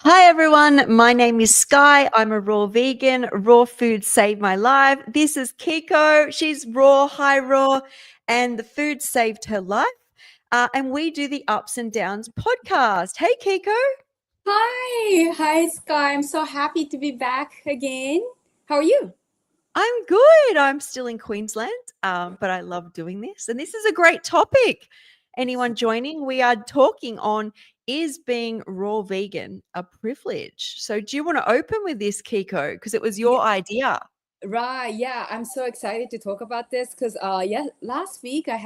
Hi everyone, my name is Skye. I'm a raw vegan. Raw food saved my life. This is Kiko. She's raw, high raw, and the food saved her life. And we do the Ups and Downs podcast. Hey Kiko, Hi, Skye. I'm so happy to be back again. How are you? I'm good. I'm still in Queensland, but I love doing this. And this is a great topic. Anyone joining? We are talking on is being raw vegan a privilege? So do you want to open with this, Kiko? Because it was Yeah, your idea. right. Yeah, I'm so excited to talk about this because yeah, last week I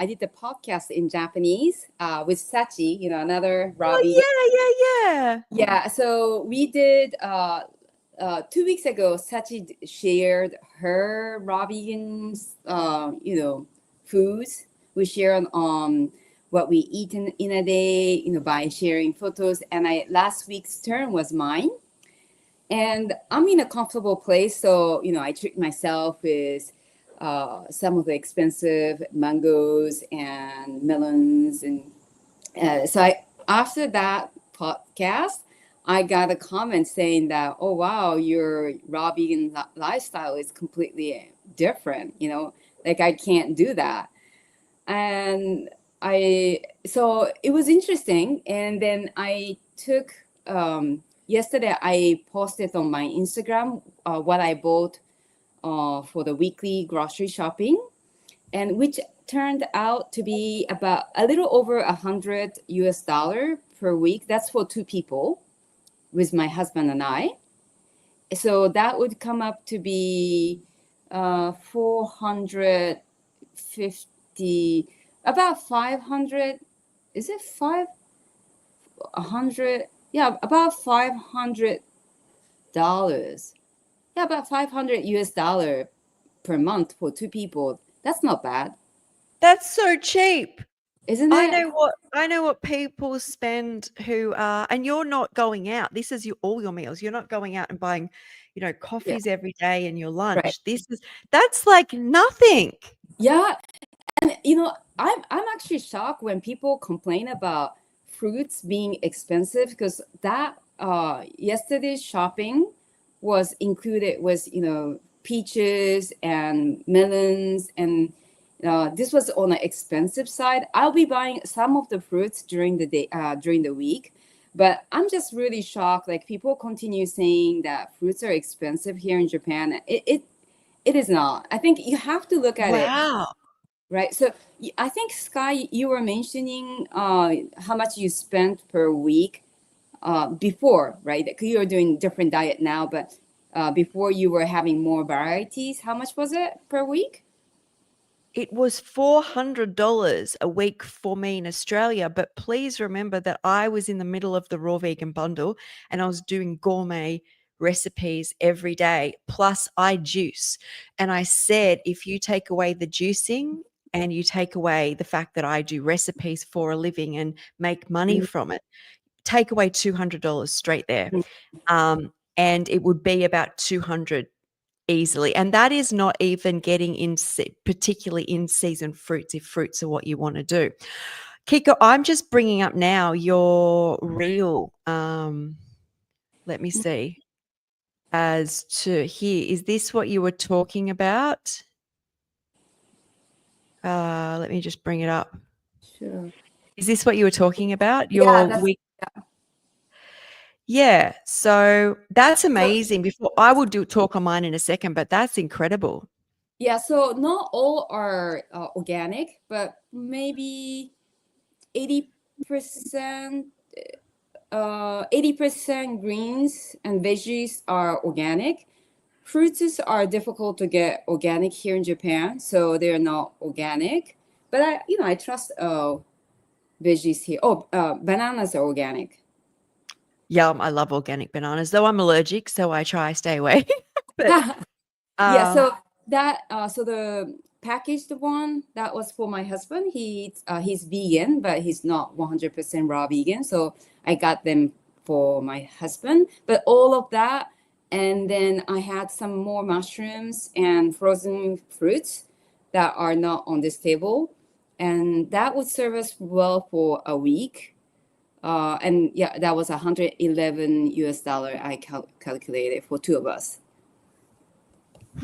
did the podcast in Japanese with Sachi, another Oh, Robbie. yeah, yeah, yeah. Yeah, so we did 2 weeks ago. Sachi shared her raw vegan, foods. We shared what we eat in a day, by sharing photos. And I last week's turn was mine. And I'm in a comfortable place, so I treat myself with some of the expensive mangoes and melons, and so I after that podcast, I got a comment saying that, oh wow, your raw vegan lifestyle is completely different. Like I can't do that, and I so it was interesting. And then I took yesterday I posted on my Instagram what I bought for the weekly grocery shopping, and which turned out to be about a little over 100 US dollar per week. That's for two people with my husband and I. So that would come up to be 450, about 500. Is it 500? Yeah, about $500. Yeah, about 500 US dollar per month for two people. That's not bad, That's so cheap. isn't I it? know what people spend who are, and you're not going out. This is all your meals. You're not going out and buying, Yeah, coffees every day and your right. lunch. That's like nothing. Yeah, and I'm actually shocked when people complain about fruits being expensive because that yesterday's shopping was included with peaches and melons, and this was on the expensive side. I'll be buying some of the fruits during the day, during the week, but I'm just really shocked. Like people continue saying that fruits are expensive here in Japan. It is not. I think you have to look at it. Wow. Right. So I think, Skye, you were mentioning how much you spent per week before, right? 'Cause you're doing different diet now, but before you were having more varieties. How much was it per week? It was $400 a week for me in Australia, but please remember that I was in the middle of the raw vegan bundle and I was doing gourmet recipes every day. Plus, I juice. And I said, if you take away the juicing and you take away the fact that I do recipes for a living and make money from it, take away $200 straight there. And it would be about 200 easily. And that is not even getting in particularly in season fruits, if fruits are what you want to do. Kiko, I'm just bringing up now your reel. Let me see. As to here, is this what you were talking about? Let me just bring it up. Sure. Is this what you were talking about? Yeah, Your that's week? Yeah. So that's so. amazing. Before I will do talk on mine in a second, but that's incredible. Yeah, so not all are organic, but maybe 80%. 80% greens and veggies are organic. Fruits are difficult to get organic here in Japan, so they're not organic. But I trust veggies here. Oh, bananas are organic. Yum, I love organic bananas, though I'm allergic, so I try stay away. But Yeah, uh, so the packaged one that was for my husband. He's vegan, but he's not 100% raw vegan. So I got them for my husband. But all of that, and then I had some more mushrooms and frozen fruits that are not on this table, and that would serve us well for a week. And yeah, that was 111 US dollar I calculated for two of us.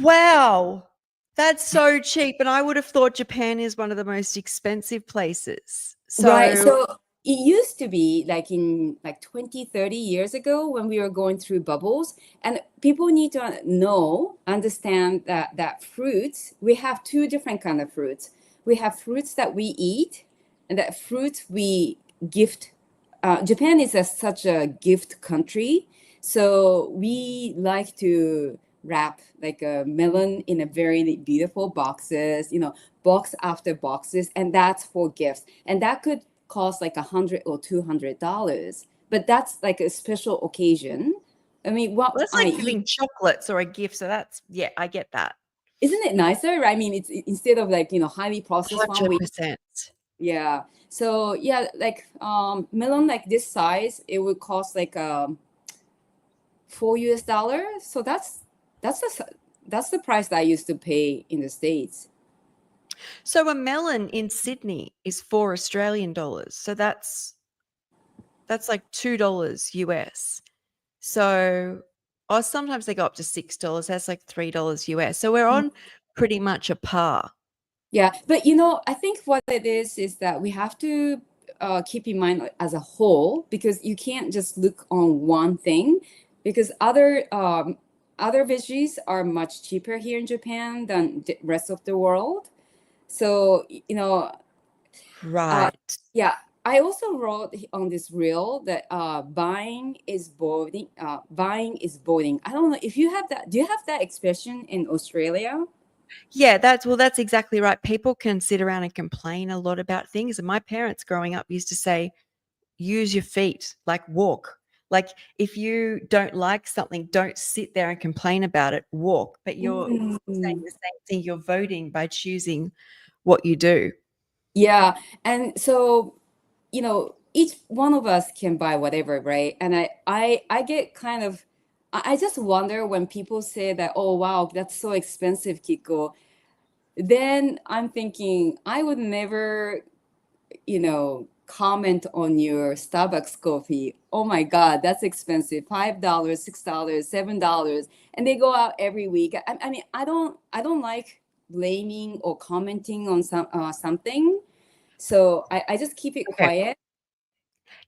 Wow. That's so cheap. And I would have thought Japan is one of the most expensive places. Right. So So it used to be like in like 20, 30 years ago when we were going through bubbles. And people need to know, understand that fruits, we have two different kind of fruits. We have fruits that we eat and that fruits we gift. Japan is such a gift country. So we like to wrap like a melon in a very beautiful boxes, box after boxes, and that's for gifts. And that could cost like $100 or $200, but that's like a special occasion. I mean, what that's I like eat, giving chocolates or a gift. So that's, yeah, I get that. isn't it nicer? Right? I mean, it's instead of like highly processed one. 100%. Yeah. So yeah, like melon like this size, it would cost like $4. So that's the that's the price that I used to pay in the States. So a melon in Sydney is $4 Australian. So that's like $2 US. So, or sometimes they go up to $6. That's like $3 US. So we're on pretty much a par. Yeah, but I think what it is that we have to keep in mind as a whole, because you can't just look on one thing, because other veggies are much cheaper here in Japan than the rest of the world. So Right. yeah, I also wrote on this reel that buying is boarding. Buying is boarding. I don't know if you have that. Do you have that expression in Australia? Yeah, that's exactly right. People can sit around and complain a lot about things. And my parents growing up used to say, use your feet, like walk. Like if you don't like something, don't sit there and complain about it, walk. But you're saying Mm. the same thing. You're voting by choosing what you do. Yeah, and so each one of us can buy whatever, right? And I get kind of, I just wonder when people say that, oh wow, that's so expensive, Kiko. Then I'm thinking I would never comment on your Starbucks coffee. Oh my God, that's expensive. $5, $6, $7. And they go out every week. I mean, I don't like blaming or commenting on something. So I just keep it Okay. quiet.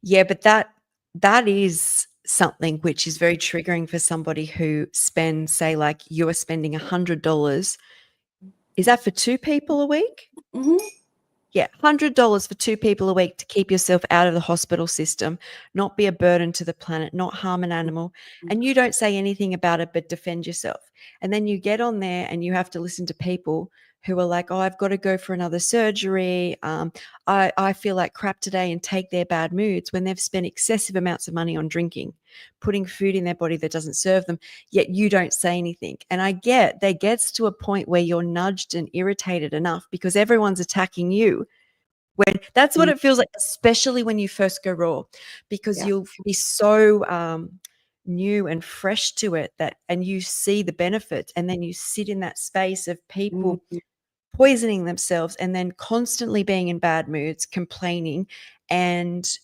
Yeah, but that is something which is very triggering for somebody who spends, say, like you are spending $100. Is that for two people a week? Hmm. Yeah, $100 for two people a week to keep yourself out of the hospital system, not be a burden to the planet, not harm an animal. And you don't say anything about it, but defend yourself. And then you get on there and you have to listen to people who are like, oh, I've got to go for another surgery. I feel like crap today, and take their bad moods when they've spent excessive amounts of money on drinking, putting food in their body that doesn't serve them, yet you don't say anything. And I get there gets to a point where you're nudged and irritated enough because everyone's attacking you, when that's what it feels like, especially when you first go raw, because Yeah. you'll be so new and fresh to it, that and you see the benefits, and then you sit in that space of people Mhm. poisoning themselves and then constantly being in bad moods, complaining, and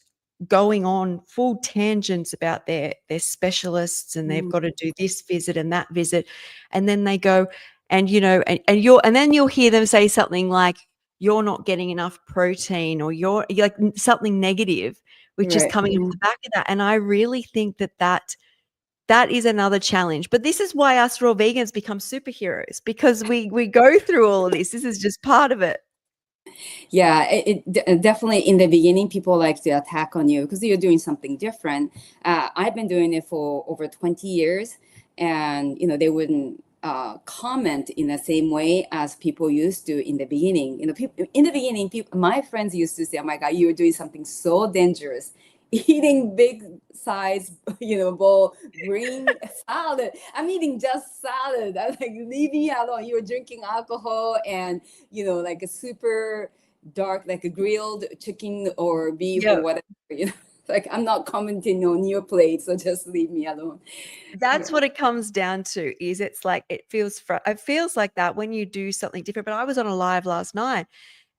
going on full tangents about their specialists, and they've got to do this visit and that visit. And then they go, and and then you'll hear them say something like, you're not getting enough protein, or you're like something negative, which is Right. coming off the back of that. And I really think that is another challenge. But this is why us raw vegans become superheroes, because we go through all of this. This is just part of it. Yeah, definitely in the beginning, people like to attack on you because you're doing something different. I've been doing it for over 20 years, and they wouldn't comment in the same way as people used to in the beginning. People in the beginning, my friends used to say, "Oh my God, you're doing something so dangerous." Eating big size, bowl green salad. I'm eating just salad. I'm like, leave me alone. You're drinking alcohol and like a super dark, like a grilled chicken or beef or Yeah. whatever. Like I'm not commenting on your plate, so just leave me alone. That's Yeah. what it comes down to, is it's like it feels like that when you do something different. But I was on a live last night,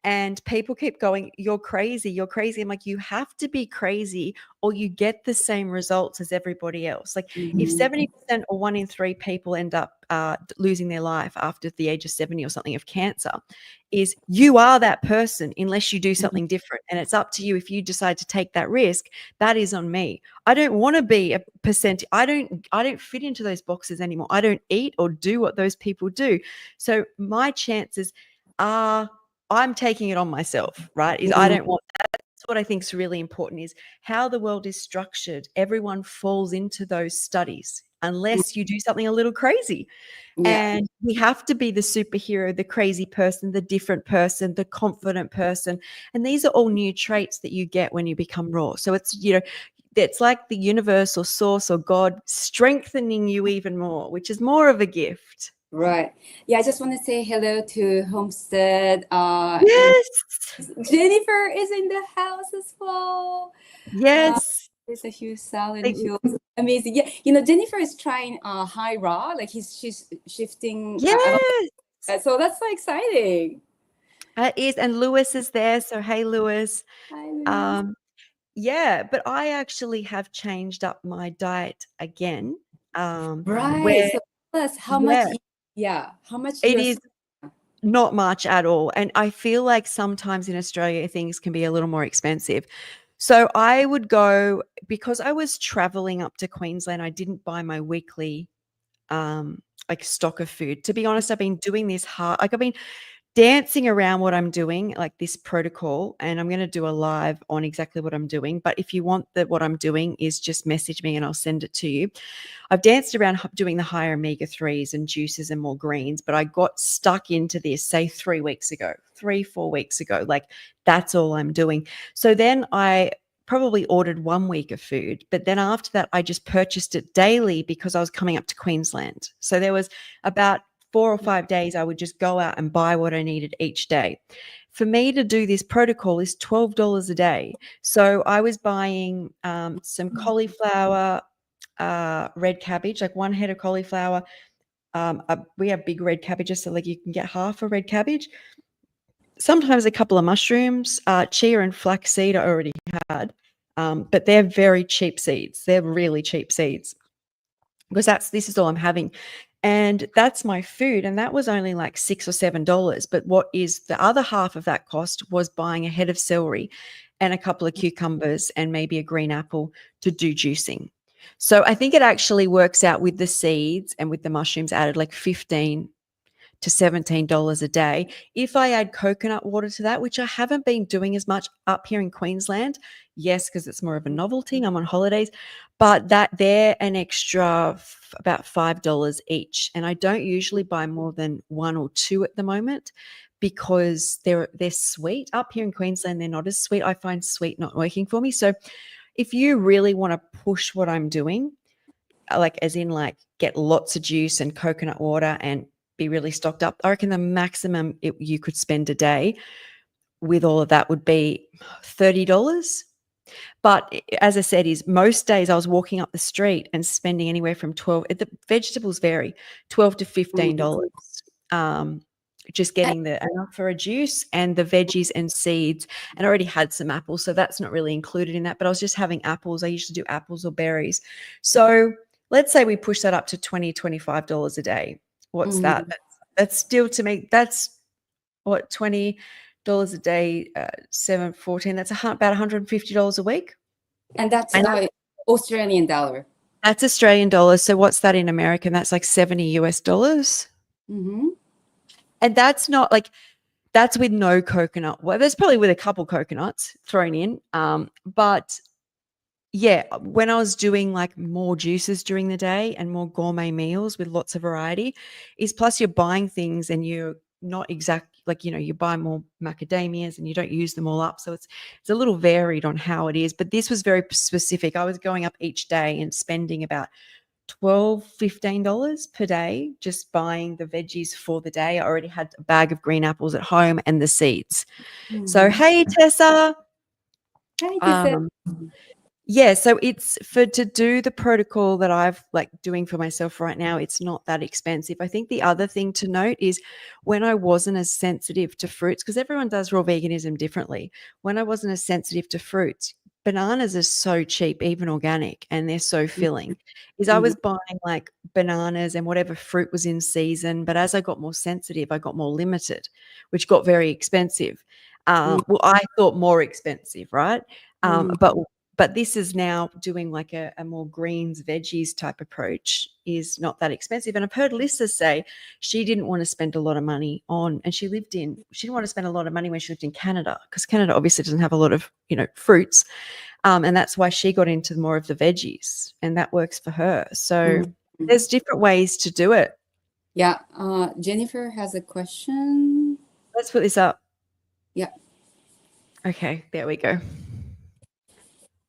And people keep going, you're crazy, you're crazy. I'm like, you have to be crazy or you get the same results as everybody else. Like if Mhm. 70% or 1 in 3 people end up losing their life after the age of 70 or something of cancer, is you are that person unless you do something different. And it's up to you if you decide to take that risk. That is on me. I don't want to be a percent. I don't fit into those boxes anymore. I don't eat or do what those people do. So my chances are I'm taking it on myself, right? Is I Mhm. don't want that's what I think is really important is how the world is structured. Everyone falls into those studies unless you do something a little crazy. Yeah. And we have to be the superhero, the crazy person, the different person, the confident person. And these are all new traits that you get when you become raw. So it's like the universe or source or God strengthening you even more, which is more of a gift. Right. Yeah, I just want to say hello to Homestead. Yes. Jennifer is in the house as well. Uh, Yes. there's a huge salad and it feels amazing. Yeah, you know, Jennifer is trying high raw, like she's shifting. I don't Yes. know. So that's so exciting. It is. And Lewis is there. So, hey, Lewis. Hi, Liz. Um, yeah, but I actually have changed up my diet again. Right. Where, So tell us how much, yeah, yeah, how much it you're. is not much at all. And I feel like sometimes in Australia, things can be a little more expensive. So I would go because I was traveling up to Queensland, I didn't buy my weekly like stock of food. To be honest, I've been doing this hard. Like I've been dancing around what I'm doing, like this protocol, and I'm going to do a live on exactly what I'm doing. But if you want that, what I'm doing is just message me and I'll send it to you. I've danced around doing the higher omega 3s and juices and more greens, but I got stuck into this, say 3 weeks ago, 3, 4 weeks ago. Like that's all I'm doing. So then I probably ordered 1 week of food, but then after that, I just purchased it daily because I was coming up to Queensland. So there was about 4 or 5 days I would just go out and buy what I needed each day. For me to do this protocol is $12 a day. So I was buying some cauliflower, red cabbage, like 1 head of cauliflower. We have big red cabbages, so like you can get half a red cabbage. Sometimes a couple of mushrooms, chia and flaxseed I already had, but they're very cheap seeds. They're really cheap seeds because this is all I'm having. And that's my food. And that was only like $6 or $7. But what is the other half of that cost was buying a head of celery and a couple of cucumbers and maybe a green apple to do juicing. So I think it actually works out with the seeds and with the mushrooms added like 15 to $17 a day. If I add coconut water to that, which I haven't been doing as much up here in Queensland, yes, because it's more of a novelty. I'm on holidays, but they're an extra about $5 each. And I don't usually buy more than 1 or 2 at the moment because they're sweet. Up here in Queensland, they're not as sweet. I find sweet not working for me. So if you really want to push what I'm doing, like as in like get lots of juice and coconut water and be really stocked up, I reckon the maximum you could spend a day with all of that would be $30. But as I said, is most days I was walking up the street and spending anywhere from the vegetables vary, $12 to $15. Um, just getting the enough for a juice and the veggies and seeds. And I already had some apples, so that's not really included in that. But I was just having apples. I usually do apples or berries. So let's say we push that up to $20, $25 a day. What's that? Mhm. That's still to me, that's what, $20 a day, 7, 14, that's about $150 a week. And that's And Australian dollar. that's Australian dollars. So what's that in American? That's like 70 US dollars. Mm-hmm. And that's not like, that's with no coconut. Well, there's probably with a couple coconuts thrown in. But yeah, when I was doing like more juices during the day and more gourmet meals with lots of variety, is plus you're buying things and you're not exact, like, you buy more macadamias and you don't use them all up. So it's a little varied on how it is. But this was very specific. I was going up each day and spending about $15 per day just buying the veggies for the day. I already had a bag of green apples at home and the seeds. So Mm-hmm. hey Tessa. Hi, Tessa. Um, Yeah, so it's to do the protocol that I've like doing for myself right now, it's not that expensive. I think the other thing to note is when I wasn't as sensitive to fruits, because everyone does raw veganism differently. When I wasn't as sensitive to fruits, bananas are so cheap, even organic, and they're so filling. Is I Mhm. was buying like bananas and whatever fruit was in season, but as I got more sensitive, I got more limited, which got very expensive. Well, I thought more expensive, right? Mhm. But this is now doing like a more greens, veggies type approach is not that expensive. And I've heard Lisa say she didn't want to spend a lot of money on, and she didn't want to spend a lot of money when she lived in Canada because Canada obviously doesn't have a lot of, fruits. And that's why she got into more of the veggies and that works for her. So Mhm. there's different ways to do it. Yeah, Jennifer has a question. Let's put this up. Yeah. Okay, there we go.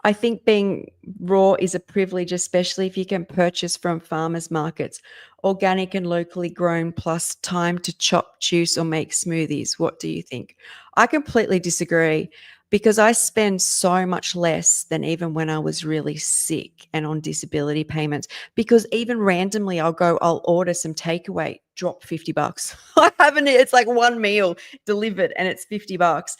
I think being raw is a privilege, especially if you can purchase from farmers markets, organic and locally grown, plus time to chop, juice, or make smoothies. What do you think? I completely disagree because I spend so much less than even when I was really sick and on disability payments. Because even randomly, I'll order some takeaway, drop $50. I haven't, it's like one meal delivered and it's $50.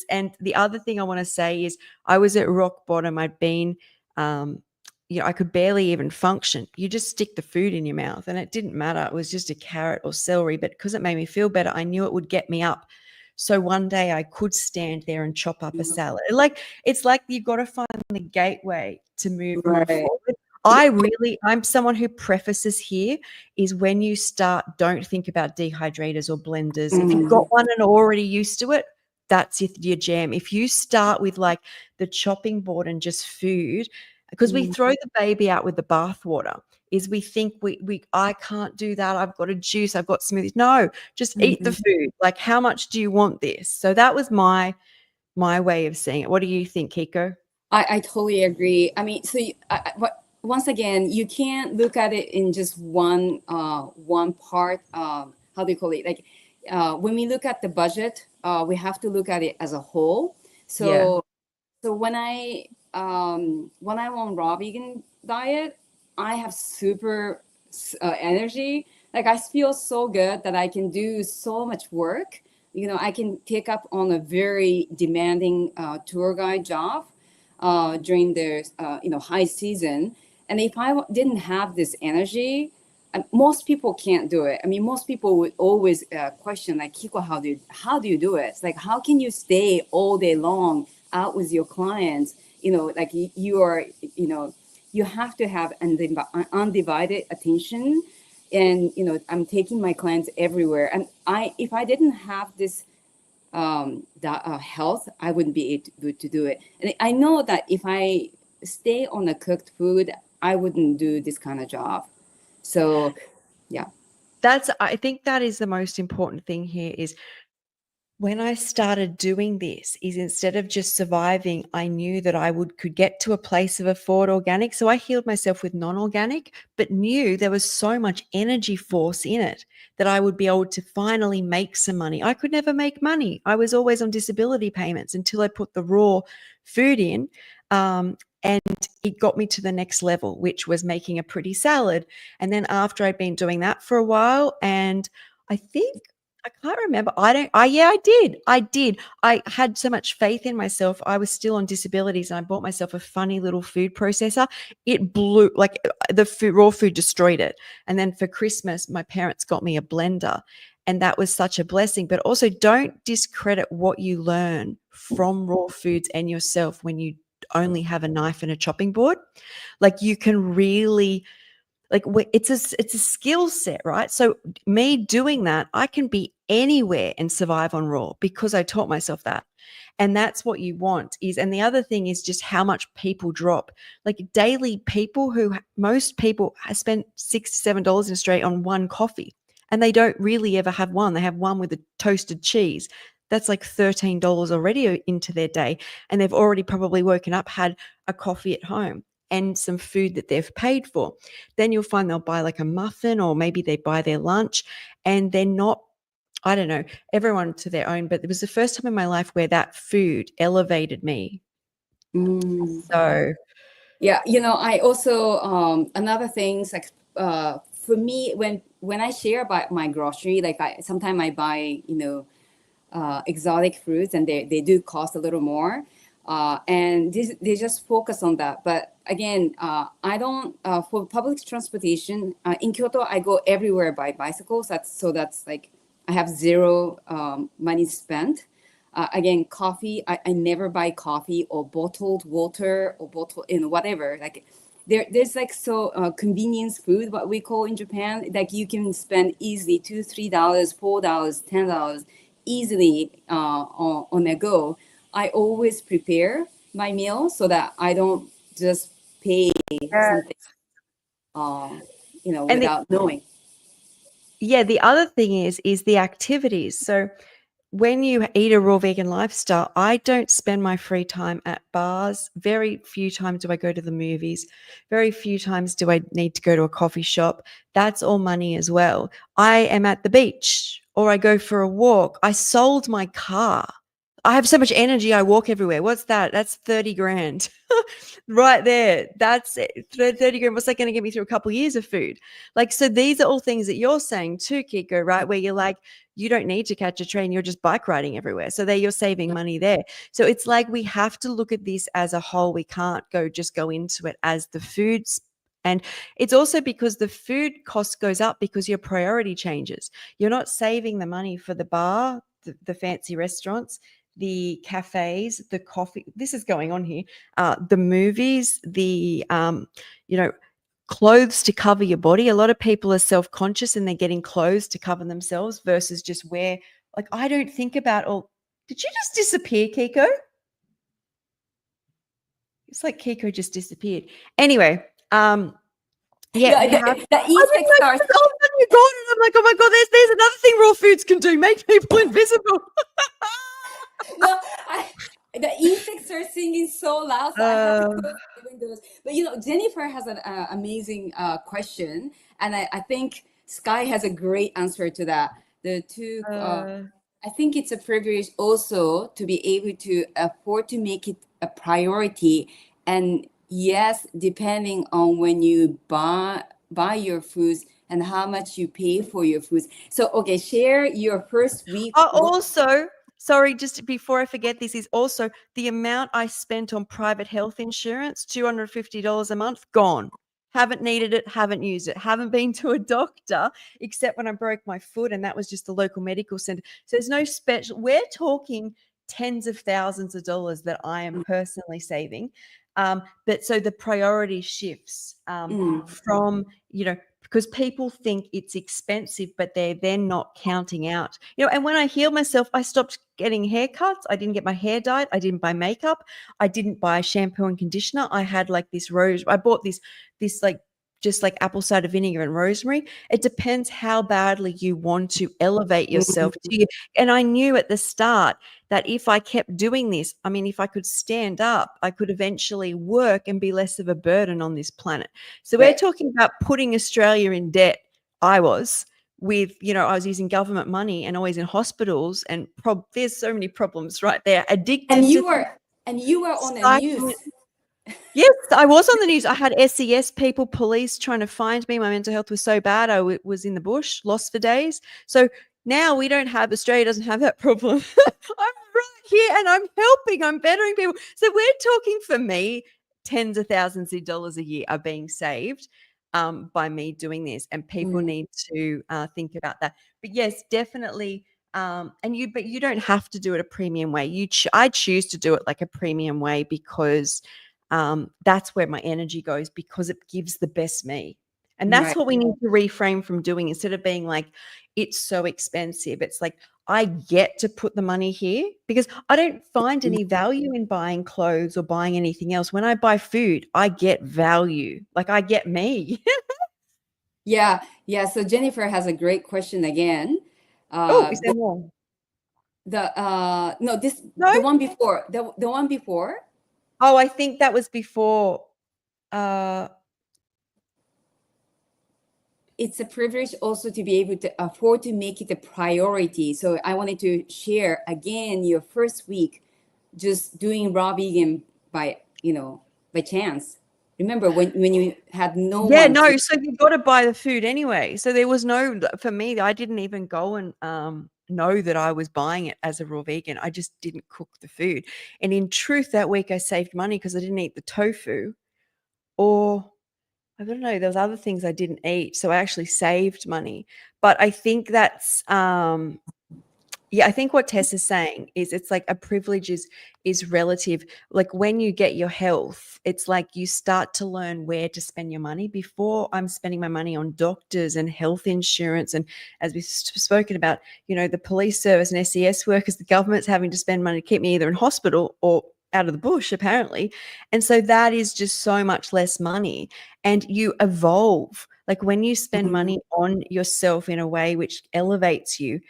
And the other thing I want to say is, I was at rock bottom. I'd been, I could barely even function. You just stick the food in your mouth and it didn't matter. It was just a carrot or celery, but because it made me feel better, I knew it would get me up. So one day I could stand there and chop up a salad. Like it's like you've got to find the gateway to move more Right. forward. Yeah. I'm someone who prefaces here is when you start, don't think about dehydrators or blenders. If you've got Mhm. one and already used to it, that's your jam. If you start with like the chopping board and just food, because we Mhm. throw the baby out with the bathwater, is we think we I can't do that. I've got a juice, I've got smoothies. No, just eat the Mhm. food. Like, how much do you want this? So that was my way of seeing it. What do you think, Kiko? I totally agree. I mean, so but once again, you can't look at it in just one part. How do you call it? Like when we look at the budget, we have to look at it as a whole. Yeah. So when I'm on raw vegan diet, I have super energy. Like I feel so good that I can do so much work. I can pick up on a very demanding tour guide job during the high season. And if didn't have this energy, most people can't do it. I mean, most people would always question, like, Kiko, how do you do it? It's like, how can you stay all day long out with your clients? Like you are, you have to have undivided attention. And I'm taking my clients everywhere. And if I didn't have this health, I wouldn't be able to do it. And I know that if I stay on a cooked food, I wouldn't do this kind of job. So, yeah. I think that is the most important thing here is when I started doing this is instead of just surviving, I knew that I could get to a place of afford organic. So I healed myself with non-organic, but knew there was so much energy force in it that I would be able to finally make some money. I could never make money. I was always on disability payments until I put the raw food in. And it got me to the next level, which was making a pretty salad. And then after I'd been doing that for a while, and I think I can't remember. Yeah, I did. I did. I had so much faith in myself. I was still on disabilities and I bought myself a funny little food processor. It blew, like the raw food destroyed it. And then for Christmas, my parents got me a blender. And that was such a blessing. But also, don't discredit what you learn from raw foods and yourself when you only have a knife and a chopping board. Like, you can really, like, it's a skill set, right? So me doing that, I can be anywhere and survive on raw because I taught myself that. And that's what you want is, and the other thing is just how much people drop. Like daily, most people spend $6 to $7 in Australia on one coffee, and they don't really ever have one. They have one with a toasted cheese. That's like $13 already into their day, and they've already probably woken up, had a coffee at home and some food that they've paid for. Then you'll find they'll buy like a muffin, or maybe they buy their lunch, and they're not, I don't know, everyone to their own, but it was the first time in my life where that food elevated me Mm. So Yeah, I also another things like for me when I share about my grocery, like I sometimes I buy exotic fruits and they do cost a little more, and they just focus on that. But again, I don't for public transportation in Kyoto. I go everywhere by bicycles. That's like I have zero money spent. Again, coffee. I never buy coffee or bottled water or bottle whatever. Like there's like so convenience food, what we call in Japan. Like you can spend easily $2, $3, $4, $10 easily on a go. I always prepare my meal so that I don't just pay yeah. something uh, And without knowing. the other thing is the activities. So when you eat a raw vegan lifestyle, I don't spend my free time at bars. Very few times do I go to the movies. Very few times do I need to go to a coffee shop. That's all money as well. I am at the beach or I go for a walk. I sold my car. I have so much energy. I walk everywhere. What's that? That's 30 grand right there. That's it. 30 grand. What's that going to get me through a couple of years of food? Like, so these are all things that you're saying too, Kiko, right? Where you're like, you don't need to catch a train. You're just bike riding everywhere. So there you're saving money there. So it's like we have to look at this as a whole. We can't just go into it as the foods. And it's also because the food cost goes up because your priority changes. You're not saving the money for the bar, the fancy restaurants, the cafes, the coffee. This is going on here. The movies, the clothes to cover your body. A lot of people are self-conscious and they're getting clothes to cover themselves versus just wear. Like I don't think about all. Did you just disappear, Kiko? It's like Kiko just disappeared. Anyway, yeah, we have. The I didn't insects know are all of a sudden you gone, and I'm like, oh my god, there's another thing raw foods can do: make people invisible. no, the insects are singing so loud, so I have to Uh, close the windows. But Jennifer has an amazing question, and I think Skye has a great answer to that. The two, uh, I think it's a privilege also to be able to afford to make it a priority. And yes, depending on when you buy your foods and how much you pay for your foods. So okay, share your first week. Also, sorry, just before I forget, this is also the amount I spent on private health insurance, $250 a month, gone. Haven't needed it, haven't used it, haven't been to a doctor except when I broke my foot, and that was just the local medical center. So there's no special, we're talking tens of thousands of dollars that I am personally saving. But so the priority shifts Mm, from, because people think it's expensive, but they're then not counting out. And when I healed myself, I stopped getting haircuts. I didn't get my hair dyed. I didn't buy makeup. I didn't buy shampoo and conditioner. I had like this rose. I bought this like just like apple cider vinegar and rosemary. It depends how badly you want to elevate yourself mm, to you. And I knew at the start that if I kept doing this, I mean, if I could stand up, I could eventually work and be less of a burden on this planet. So we're right. talking about putting Australia in debt. I was with, I was using government money and always in hospitals, and there's so many problems right there. And Addicted to you were on the news. psych. Yes, I was on the news. I had SES people, police trying to find me. My mental health was so bad. I was in the bush, lost for days. So now Australia doesn't have that problem. I'm right here and I'm helping, I'm bettering people. So we're talking, for me, tens of thousands of dollars a year are being saved by me doing this. And people Mm, need to think about that. But yes, definitely. But you don't have to do it a premium way. I choose to do it like a premium way because that's where my energy goes, because it gives the best me. And that's right. what we need to reframe from doing. Instead of being like, it's so expensive, it's like, I get to put the money here because I don't find any value in buying clothes or buying anything else. When I buy food, I get value. Like I get me. Yeah, yeah. So Jennifer has a great question again. Oh, is The there more? no, this No? the one before. Oh, I think that was before. Uh, It's a privilege also to be able to afford to make it a priority. So I wanted to share again your first week just doing raw vegan by, by chance. Remember when you had no Yeah, one no, to. so you got to buy the food anyway. So there was no, for me, I didn't even go and know that I was buying it as a raw vegan. I just didn't cook the food. And in truth, that week I saved money because I didn't eat the tofu, or I don't know, there was other things I didn't eat. So I actually saved money. But I think that's yeah, I think what Tess is saying is it's like a privilege is relative. Like when you get your health, it's like you start to learn where to spend your money. Before, I'm spending my money on doctors and health insurance, and as we've spoken about, the police service and SES workers, the government's having to spend money to keep me either in hospital or out of the bush, apparently. And so that is just so much less money. And you evolve. Like when you spend Mhm. money on yourself in a way which elevates you,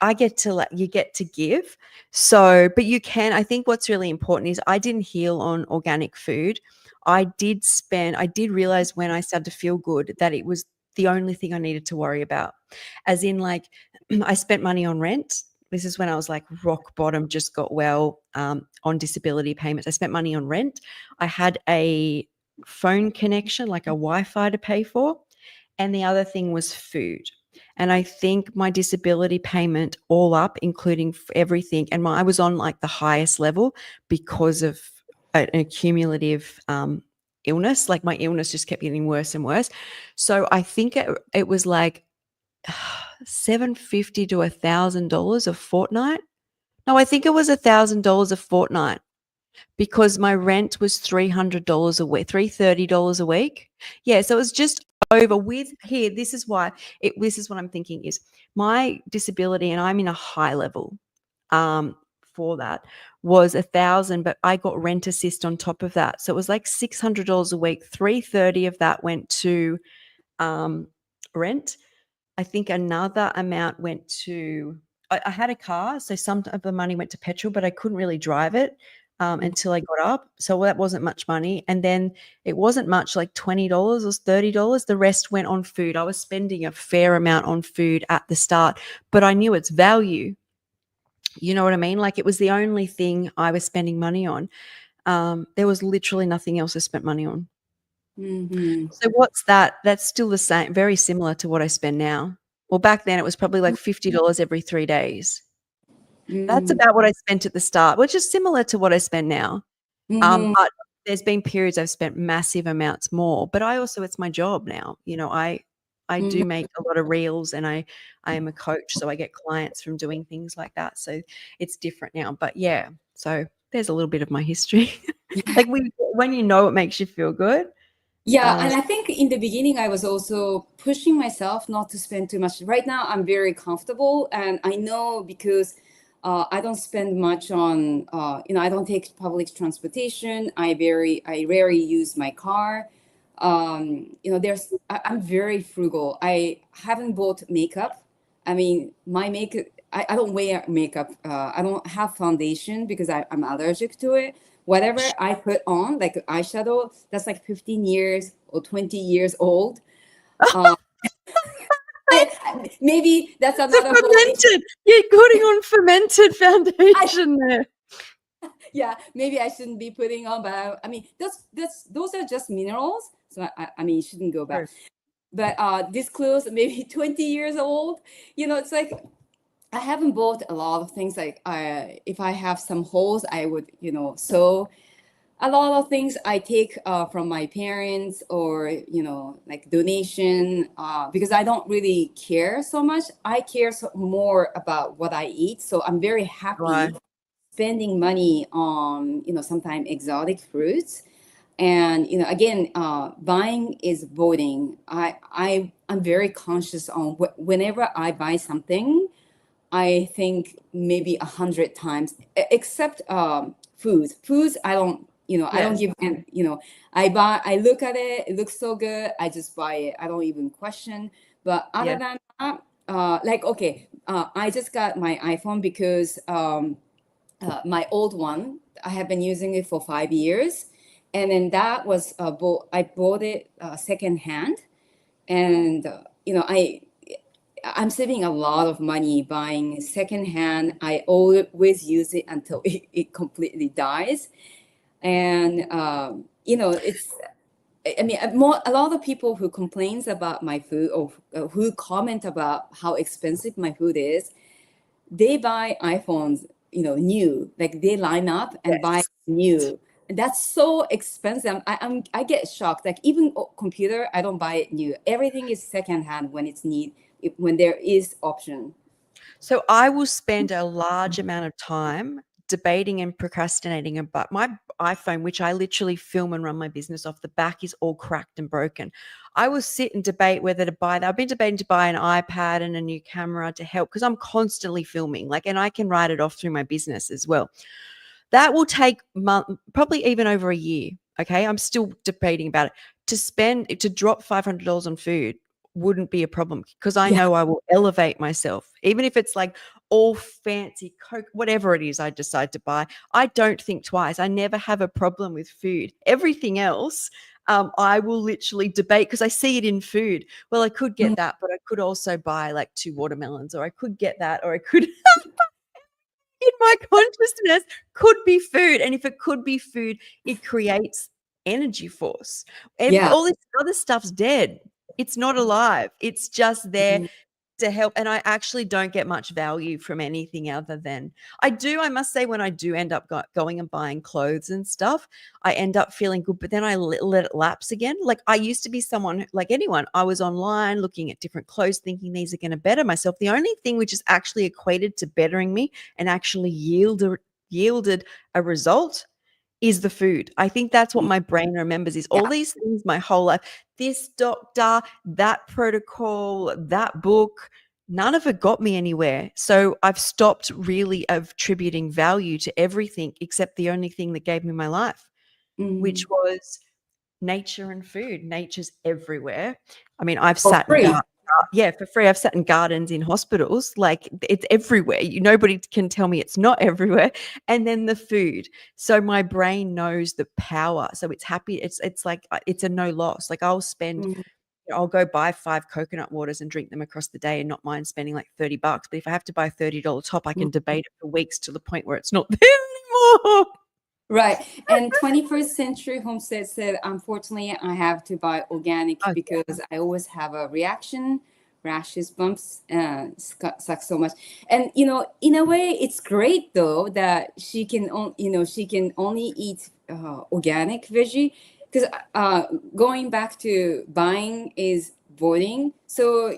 I get to you get to give. So, but you can, I think what's really important is I didn't heal on organic food. I did realize when I started to feel good that it was the only thing I needed to worry about. As in, like, I spent money on rent. This is when I was like rock bottom, just got well, on disability payments. I spent money on rent. I had a phone connection, like a Wi Fi to pay for. And the other thing was food. And I think my disability payment all up, including everything, and I was on like the highest level because of an accumulative illness. Like my illness just kept getting worse and worse. So I think it was like $750 to $1,000 a fortnight. No, I think it was $1,000 a fortnight because my rent was $300 a week, $330 a week. Yeah, so it was just over with here. This is why this is what I'm thinking is my disability, and I'm in a high level for that, was 1,000, but I got rent assist on top of that. So it was like $600 a week. 330 of that went to rent. I think another amount went to, I had a car, so some of the money went to petrol, but I couldn't really drive it until I got up. So that wasn't much money. And then it wasn't much, like $20 or $30. The rest went on food. I was spending a fair amount on food at the start, but I knew its value. You know what I mean? Like it was the only thing I was spending money on. There was literally nothing else I spent money on. Mhm. So what's that? That's still the same, very similar to what I spend now. Well, back then it was probably like $50 every 3 days. That's Mhm. about what I spent at the start, which is similar to what I spend now. Mhm. But there's been periods I've spent massive amounts more, but I also, it's my job now. I Mhm. do make a lot of reels, and I am a coach, so I get clients from doing things like that. So it's different now. But yeah, so there's a little bit of my history. Like when you know it makes you feel good. Yeah, Um, and I think in the beginning I was also pushing myself not to spend too much. Right now I'm very comfortable, and I know because I don't spend much on, I don't take public transportation. I rarely use my car. I'm very frugal. I haven't bought makeup. I mean, my makeup, I don't wear makeup. I don't have foundation because I'm allergic to it. Whatever I put on, like eyeshadow, that's like 15 years or 20 years old. Uh, Maybe that's The another whole issue. fermented. You're putting on fermented I, foundation there. yeah, maybe I shouldn't be putting on, but I mean, those are just minerals. So I mean, you shouldn't go back. True. But this clothes, maybe 20 years old. It's like I haven't bought a lot of things. Like if I have some holes, I would, sew. A lot of things I take from my parents, or like donation, because I don't really care so much. I care more about what I eat, so I'm very Right. happy spending money on sometimes exotic fruits. And again, buying is voting. I'm very conscious on whenever I buy something. I think maybe 100 times, except foods. I don't Yes. give, and I look at it. It looks so good. I just buy it. I don't even question. But other Yeah. than that, like okay, I just got my iPhone because my old one, I have been using it for 5 years, and then that was I bought it secondhand, and I'm saving a lot of money buying secondhand. I always use it until it completely dies. And it's, I mean, a lot of people who complains about my food, or who comment about how expensive my food is, they buy iPhones, new. Like they line up and buy Yes. new. That's so expensive. I get shocked. Like even computer, I don't buy it new. Everything is secondhand when it's when there is option. So I will spend a large amount of time debating and procrastinating about my iPhone, which I literally film and run my business off. The back is all cracked and broken. I will sit and debate whether to buy that. I've been debating to buy an iPad and a new camera to help because I'm constantly filming, like, and I can write it off through my business as well. That will take probably even over a year. Okay. I'm still debating about it. To drop $500 on food wouldn't be a problem because I Yeah. know I will elevate myself. Even if it's like all fancy Coke, whatever it is I decide to buy, I don't think twice. I never have a problem with food. Everything else, I will literally debate because I see it in food. Well, I could get that, but I could also buy like 2 watermelons, or I could get that, or I could in my consciousness could be food. And if it could be food, it creates energy force. Yeah. All this other stuff's dead. It's not alive. It's just there to help. And I actually don't get much value from anything other than I must say, when I do end up going and buying clothes and stuff, I end up feeling good, but then I let it lapse again. Like I used to be someone like anyone, I was online looking at different clothes, thinking these are going to better myself. The only thing which is actually equated to bettering me and actually yielded a result is the food. I think that's what my brain remembers is all Yeah. these things my whole life. This doctor, that protocol, that book, none of it got me anywhere. So I've stopped really attributing value to everything except the only thing that gave me my life, which Mhm. was nature and food. Nature's everywhere. I mean, I've For sat in free. yeah, for free. I've sat in gardens in hospitals. Like it's everywhere. Nobody can tell me it's not everywhere. And then the food. So my brain knows the power. So it's happy. It's like it's a no loss. Like Mhm. I'll go buy 5 coconut waters and drink them across the day and not mind spending like $30. But if I have to buy a $30 top, I can debate it for weeks to the point where it's not there anymore. Right. And 21st Century Homestead said, unfortunately, I have to buy organic Oh, because I always have a reaction, rashes, bumps, sucks so much. And, in a way, it's great, though, that she can only eat organic veggie, because going back to buying is boring. So,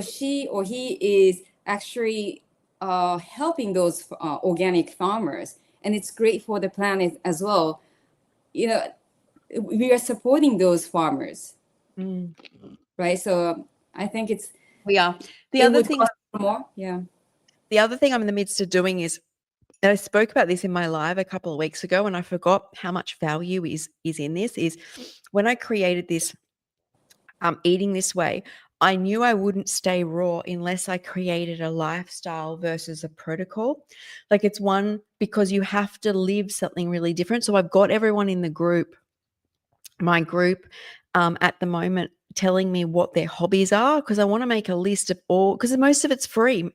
she or he is actually helping those organic farmers, and it's great for the planet as well. You know, we are supporting those farmers, mm, right? So I think we are. The it other would thing cost more. Yeah. the other thing I'm in the midst of doing is, and I spoke about this in my live a couple of weeks ago, and I forgot how much value is in this. Is when I created this eating this way, I knew I wouldn't stay raw unless I created a lifestyle versus a protocol. Like it's one because you have to live something really different. So I've got everyone in my group at the moment telling me what their hobbies are because I want to make a list of all because most of it's free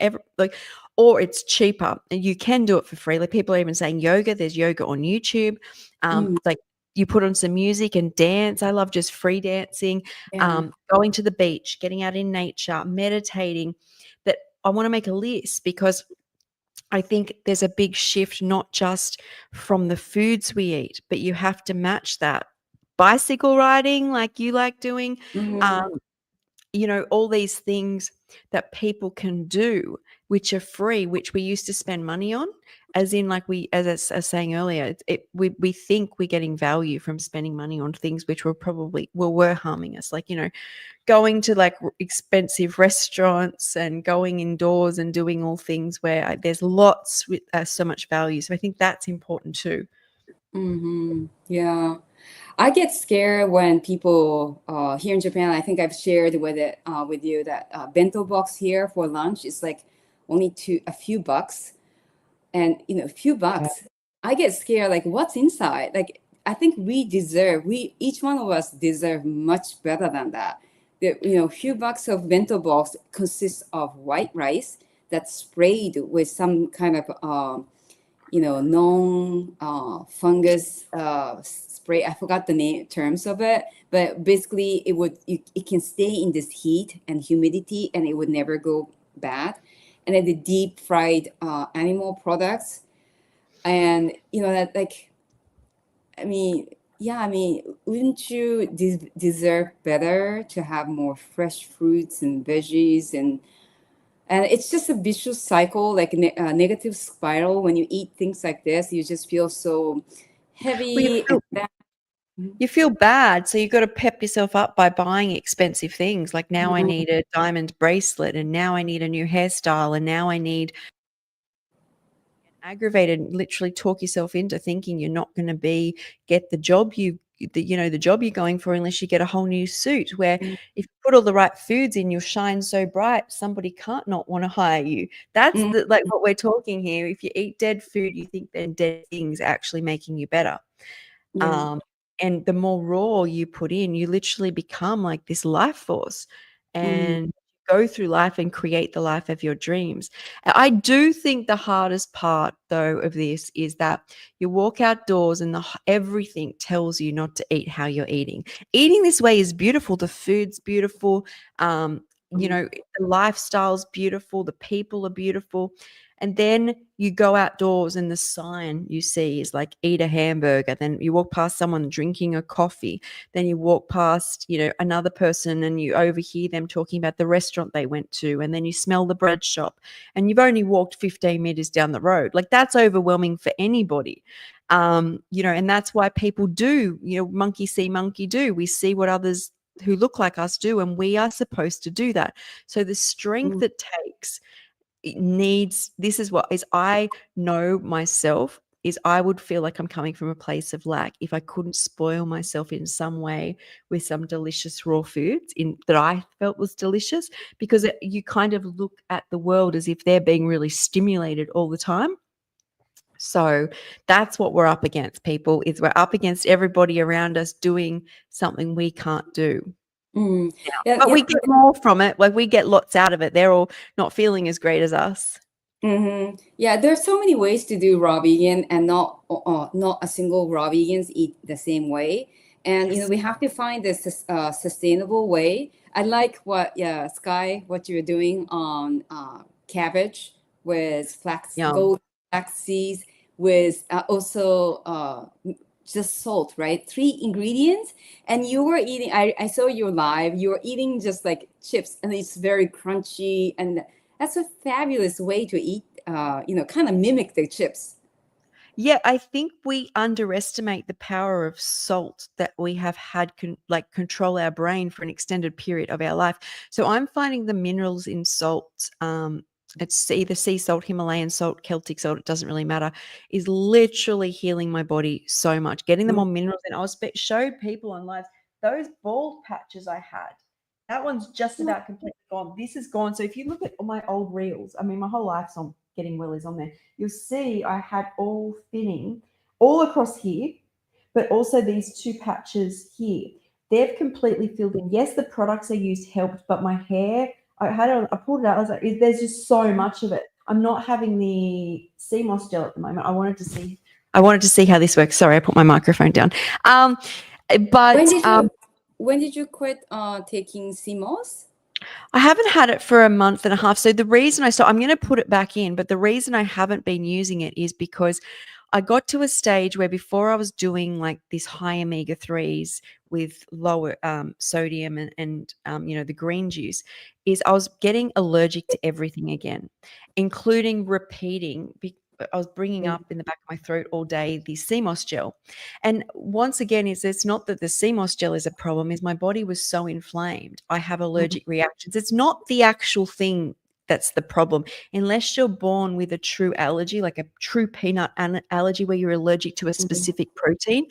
or it's cheaper and you can do it for free. Like people are even saying yoga, there's yoga on YouTube. Mm, Like you put on some music and dance. I love just free dancing, yeah. going to the beach, getting out in nature, meditating. That I want to make a list because I think there's a big shift, not just from the foods we eat, but you have to match that. Bicycle riding, like you like doing, Mhm. um, all these things that people can do, which are free, which we used to spend money on, as in, like as I was saying earlier, we think we're getting value from spending money on things which were harming us, like going to like expensive restaurants and going indoors and doing all things where there's lots with so much value. So I think that's important too. Yeah. I get scared when people here in Japan. I think I've shared with you that bento box here for lunch is like only a few bucks, and a few Yeah. bucks. I get scared. Like, what's inside? Like, I think we each one of us deserve much better than that. Few bucks of bento box consists of white rice that's sprayed with some kind of non fungus spray. I forgot the name terms of it, but basically it can stay in this heat and humidity, and it would never go bad. And then the deep fried animal products, and that, like, I mean, yeah, I mean, wouldn't you deserve better to have more fresh fruits and veggies, and it's just a vicious cycle, like a negative spiral. When you eat things like this, you just feel so Well, heavy and bad. Mhm. you feel bad, so you've got to pep yourself up by buying expensive things. Like now I Mhm. need a diamond bracelet, and now I need a new hairstyle, and now I need aggravated and literally talk yourself into thinking you're not going to get the job the job you're going for unless you get a whole new suit, where if you put all the right foods in, you'll shine so bright somebody can't not want to hire you. That's Mhm. the like what we're talking here. If you eat dead food, you think then dead things actually making you better. Yeah. um, and the more raw you put in, you literally become like this life force Mhm. and go through life and create the life of your dreams. I do think the hardest part, though, of this is that you walk outdoors and everything tells you not to eat how you're eating. Eating this way is beautiful. The food's beautiful. Mhm. The lifestyle's beautiful. The people are beautiful. And then you go outdoors and the sign you see is like eat a hamburger. Then you walk past someone drinking a coffee. Then you walk past, another person and you overhear them talking about the restaurant they went to. And then you smell the bread shop and you've only walked 15 meters down the road. Like that's overwhelming for anybody. And that's why people do, monkey see, monkey do. We see what others who look like us do, and we are supposed to do that. So the strength Mhm. it takes, it needs this is what is I know myself is I would feel like I'm coming from a place of lack if I couldn't spoil myself in some way with some delicious raw foods in that I felt was delicious, because you kind of look at the world as if they're being really stimulated all the time. So that's what we're up against, people, is we're up against everybody around us doing something we can't do. Mhm. Yeah, But yeah. we get more from it. Like we get lots out of it. They're all not feeling as great as us. Yeah, there's so many ways to do raw vegan, and not a single raw vegans eat the same way. And Yes. we have to find this sustainable way. I like what, yeah, Sky, what you're doing on cabbage with Yum. gold flax seeds, with also just salt, right? Three ingredients. And you were eating, I saw you live, you were eating just like chips, and it's very crunchy. And that's a fabulous way to eat, kind of mimic the chips. Yeah, I think we underestimate the power of salt that we have had control our brain for an extended period of our life. So I'm finding the minerals in salt, it's either sea salt, Himalayan salt, Celtic salt, it doesn't really matter, is literally healing my body so much. Getting them Mm. on minerals, and I was showed people on lives those bald patches I had. That one's just about completely gone. This is gone. So if you look at all my old reels, I mean, my whole life's on getting wellies on there. You'll see I had all thinning all across here, but also these two patches here. They've completely filled in. Yes, the products I used helped, but my hair, I pulled it out. I was like, there's just so much of it. I'm not having the sea moss gel at the moment. I wanted to see how this works. Sorry, I put my microphone down. Um, When but did you when did you quit taking CMOS? I haven't had it for a month and a half. So the reason I'm going to put it back in, but the reason I haven't been using it is because I got to a stage where before I was doing like these high omega 3s with lower sodium and the green juice, is I was getting allergic to everything again, including repeating. I was bringing up in the back of my throat all day the CMOS gel. And once again, it's not that the CMOS gel is a problem, is my body was so inflamed. I have Mhm. allergic reactions. It's not the actual thing that's the problem. Unless you're born with a true allergy, like a true peanut allergy where you're allergic to a Mhm. specific protein,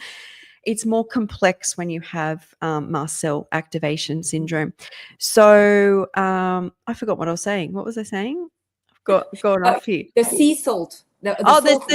it's more complex when you have mast cell activation syndrome. So I forgot what I was saying. What was I saying? I've got gone Uh, off here. the sea salt, the Oh, salt.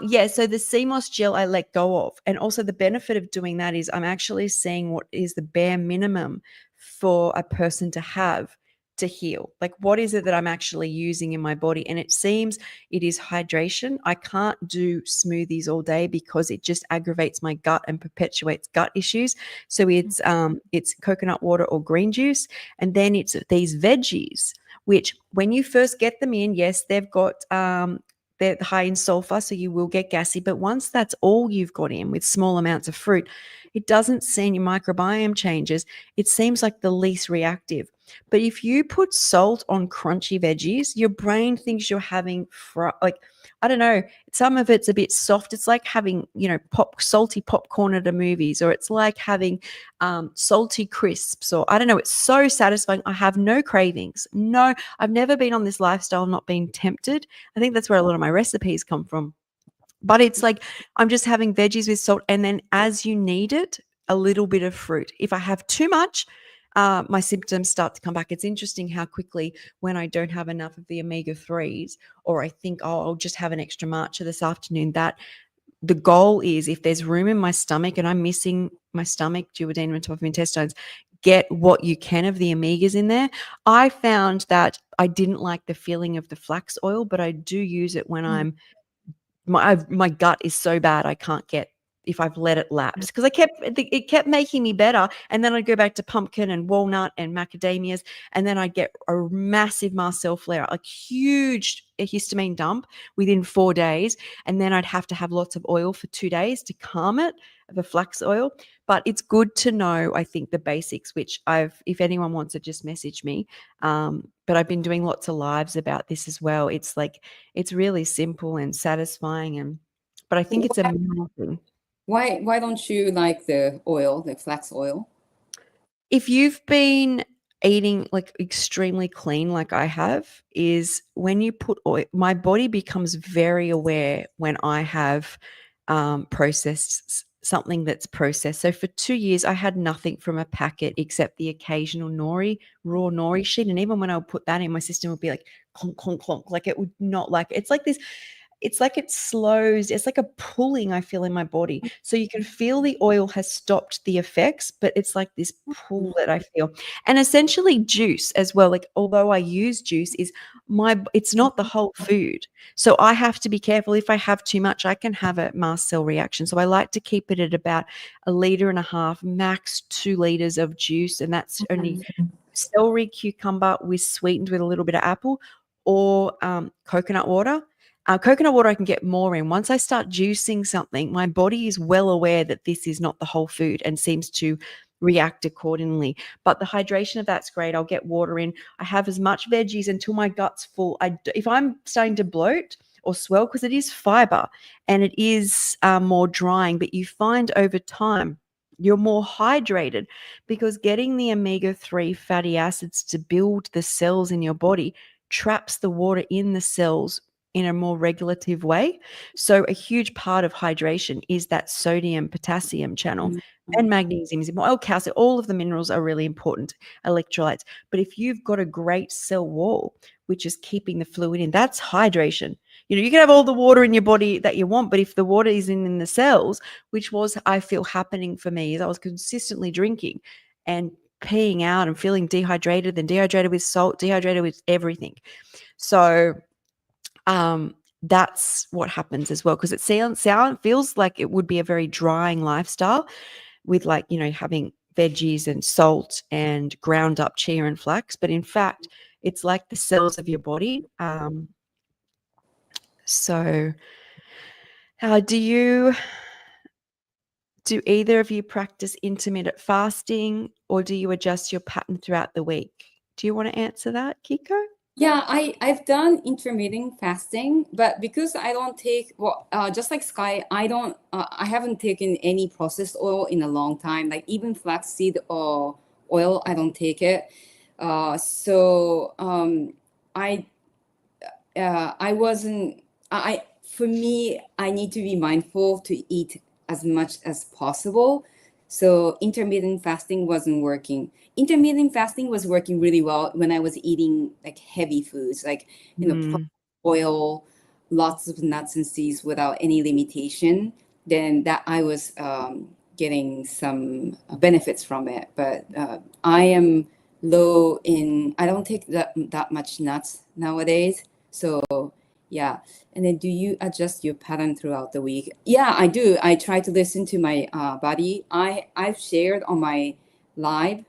yes. So the CMOS gel I let go of. And also the benefit of doing that is I'm actually seeing what is the bare minimum for a person to have to heal? Like, what is it that I'm actually using in my body? And it seems it is hydration. I can't do smoothies all day because it just aggravates my gut and perpetuates gut issues. So it's coconut water or green juice, and then it's these veggies, which when you first get them in, yes, they've got they're high in sulfur, so you will get gassy. But once that's all you've got in with small amounts of fruit, it doesn't seem your microbiome changes. It seems like the least reactive. But if you put salt on crunchy veggies, your brain thinks you're having like, I don't know, some of it's a bit soft. It's like having, salty popcorn at a movies, or it's like having salty crisps, or I don't know. It's so satisfying. I have no cravings. No, I've never been on this lifestyle not being tempted. I think that's where a lot of my recipes come from. But it's like I'm just having veggies with salt, and then as you need it, a little bit of fruit. If I have too much, my symptoms start to come back. It's interesting how quickly, when I don't have enough of the omega-3s, or I think, oh, I'll just have an extra matcha this afternoon, that the goal is, if there's room in my stomach and I'm missing my stomach, duodenum and top of intestines, get what you can of the omegas in there. I found that I didn't like the feeling of the flax oil, but I do use it when my gut is so bad I can't get, if I've let it lapse, because it kept making me better, and then I'd go back to pumpkin and walnut and macadamias, and then I'd get a massive mast cell flare, like huge histamine dump within 4 days, and then I'd have to have lots of oil for 2 days to calm it, the flax oil. But it's good to know, I think, the basics, which if anyone wants to just message me. But I've been doing lots of lives about this as well. It's like, it's really simple and satisfying, but I think it's a mineral thing. Why don't you like the oil, the flax oil? If you've been eating like extremely clean like I have, is when you put oil, my body becomes very aware when I have processed something that's processed. So for 2 years, I had nothing from a packet except the occasional raw nori sheet. And even when I would put that in, my system would be like clonk, clonk, clonk. Like it would not like, it's like this, it's like it slows, it's like a pulling I feel in my body. So you can feel the oil has stopped the effects, but it's like this pull that I feel. And essentially juice as well, like although I use juice, it's not the whole food. So I have to be careful. If I have too much, I can have a mast cell reaction. So I like to keep it at about 1.5 liters, max 2 liters of juice. And that's only celery, cucumber sweetened with a little bit of apple, or coconut water. Coconut water I can get more in. Once I start juicing something, my body is well aware that this is not the whole food and seems to react accordingly. But the hydration of that's great. I'll get water in. I have as much veggies until my gut's full. If I'm starting to bloat or swell, because it is fiber and it is more drying, but you find over time you're more hydrated, because getting the omega-3 fatty acids to build the cells in your body traps the water in the cells in a more regulative way. So a huge part of hydration is that sodium potassium channel, and magnesium is important. Calcium, all of the minerals are really important, electrolytes. But if you've got a great cell wall which is keeping the fluid in, that's hydration. You can have all the water in your body that you want, but if the water is in the cells, which was, I feel, happening for me, is I was consistently drinking and peeing out and feeling dehydrated, then dehydrated with salt, dehydrated with everything. So that's what happens as well, because it feels like it would be a very drying lifestyle with, like, having veggies and salt and ground up chia and flax, but in fact it's like the cells of your body. So do either of you practice intermittent fasting, or do you adjust your pattern throughout the week? Do you want to answer that, Kiko? Yeah, I've done intermittent fasting, but because I don't take, just like Skye, I haven't taken any processed oil in a long time. Like even flaxseed oil, I don't take it. So I wasn't. For me, I need to be mindful to eat as much as possible. So intermittent fasting wasn't working. Intermittent fasting was working really well when I was eating like heavy foods, like oil, lots of nuts and seeds without any limitation. Then that I was getting some benefits from it. But I am low in. I don't take that much nuts nowadays. So yeah. And then do you adjust your pattern throughout the week? Yeah, I do. I try to listen to my body. I've shared on my live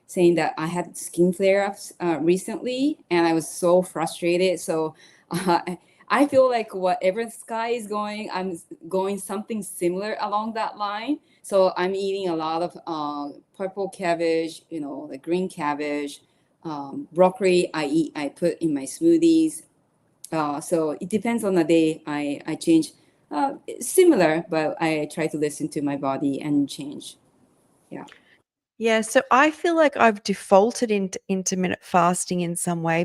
saying that I had skin flare ups recently, and I was so frustrated. So uh, I feel like whatever Skye is going, I'm going something similar along that line. So I'm eating a lot of purple cabbage, the green cabbage, broccoli. I put in my smoothies. So it depends on the day. I change. Similar, but I try to listen to my body and change. Yeah. Yeah, so I feel like I've defaulted into intermittent fasting in some way.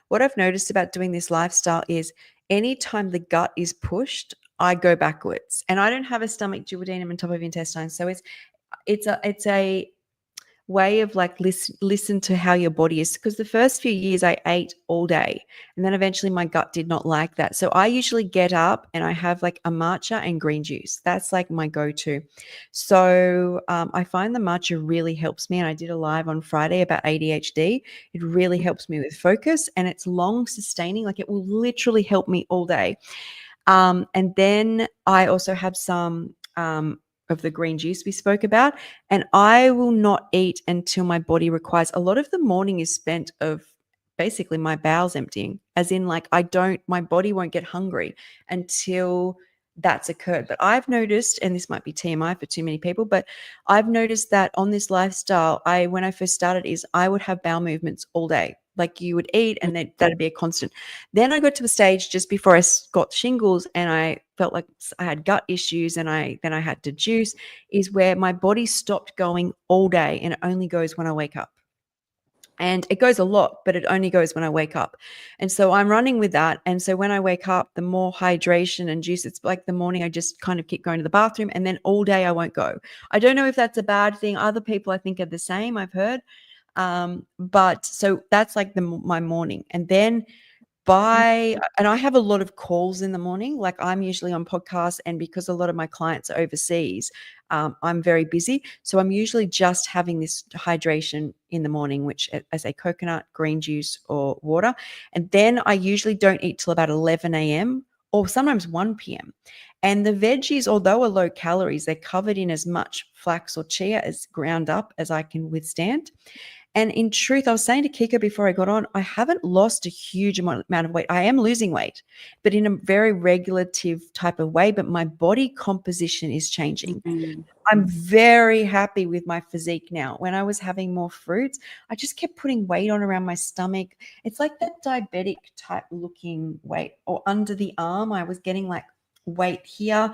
What I've noticed about doing this lifestyle is anytime the gut is pushed, I go backwards. And I don't have a stomach duodenum and top of intestine. So it's a way of like listen to how your body is, because the first few years I ate all day and then eventually my gut did not like that. So I usually get up and I have like a matcha and green juice. That's like my go-to. So I find the matcha really helps me, and I did a live on Friday about ADHD. It really helps me with focus, and it's long sustaining. Like it will literally help me all day. And then I also have some of the green juice we spoke about, and I will not eat until my body requires. A lot of the morning is spent of basically my bowels emptying, as in like my body won't get hungry until that's occurred. But I've noticed, and this might be TMI for too many people, but I've noticed that on this lifestyle, when I first started, is I would have bowel movements all day. Like you would eat and then that'd be a constant. Then I got to a stage just before I got shingles and I felt like I had gut issues, and then I had to juice, is where my body stopped going all day and it only goes when I wake up. And it goes a lot, but it only goes when I wake up. And so I'm running with that. And so when I wake up, the more hydration and juice, it's like the morning I just kind of keep going to the bathroom, and then all day I won't go. I don't know if that's a bad thing. Other people I think are the same, I've heard. But so that's like my morning. And then and I have a lot of calls in the morning. Like I'm usually on podcasts, and because a lot of my clients are overseas, I'm very busy. So I'm usually just having this hydration in the morning, which I say coconut, green juice, or water. And then I usually don't eat till about 11 a.m. or sometimes 1 p.m. And the veggies, although are low calories, they're covered in as much flax or chia as ground up as I can withstand. And in truth, I was saying to Kiko before I got on, I haven't lost a huge amount of weight. I am losing weight, but in a very regulative type of way. But my body composition is changing. Mm. I'm very happy with my physique now. When I was having more fruits, I just kept putting weight on around my stomach. It's like that diabetic type looking weight, or under the arm. I was getting like weight here.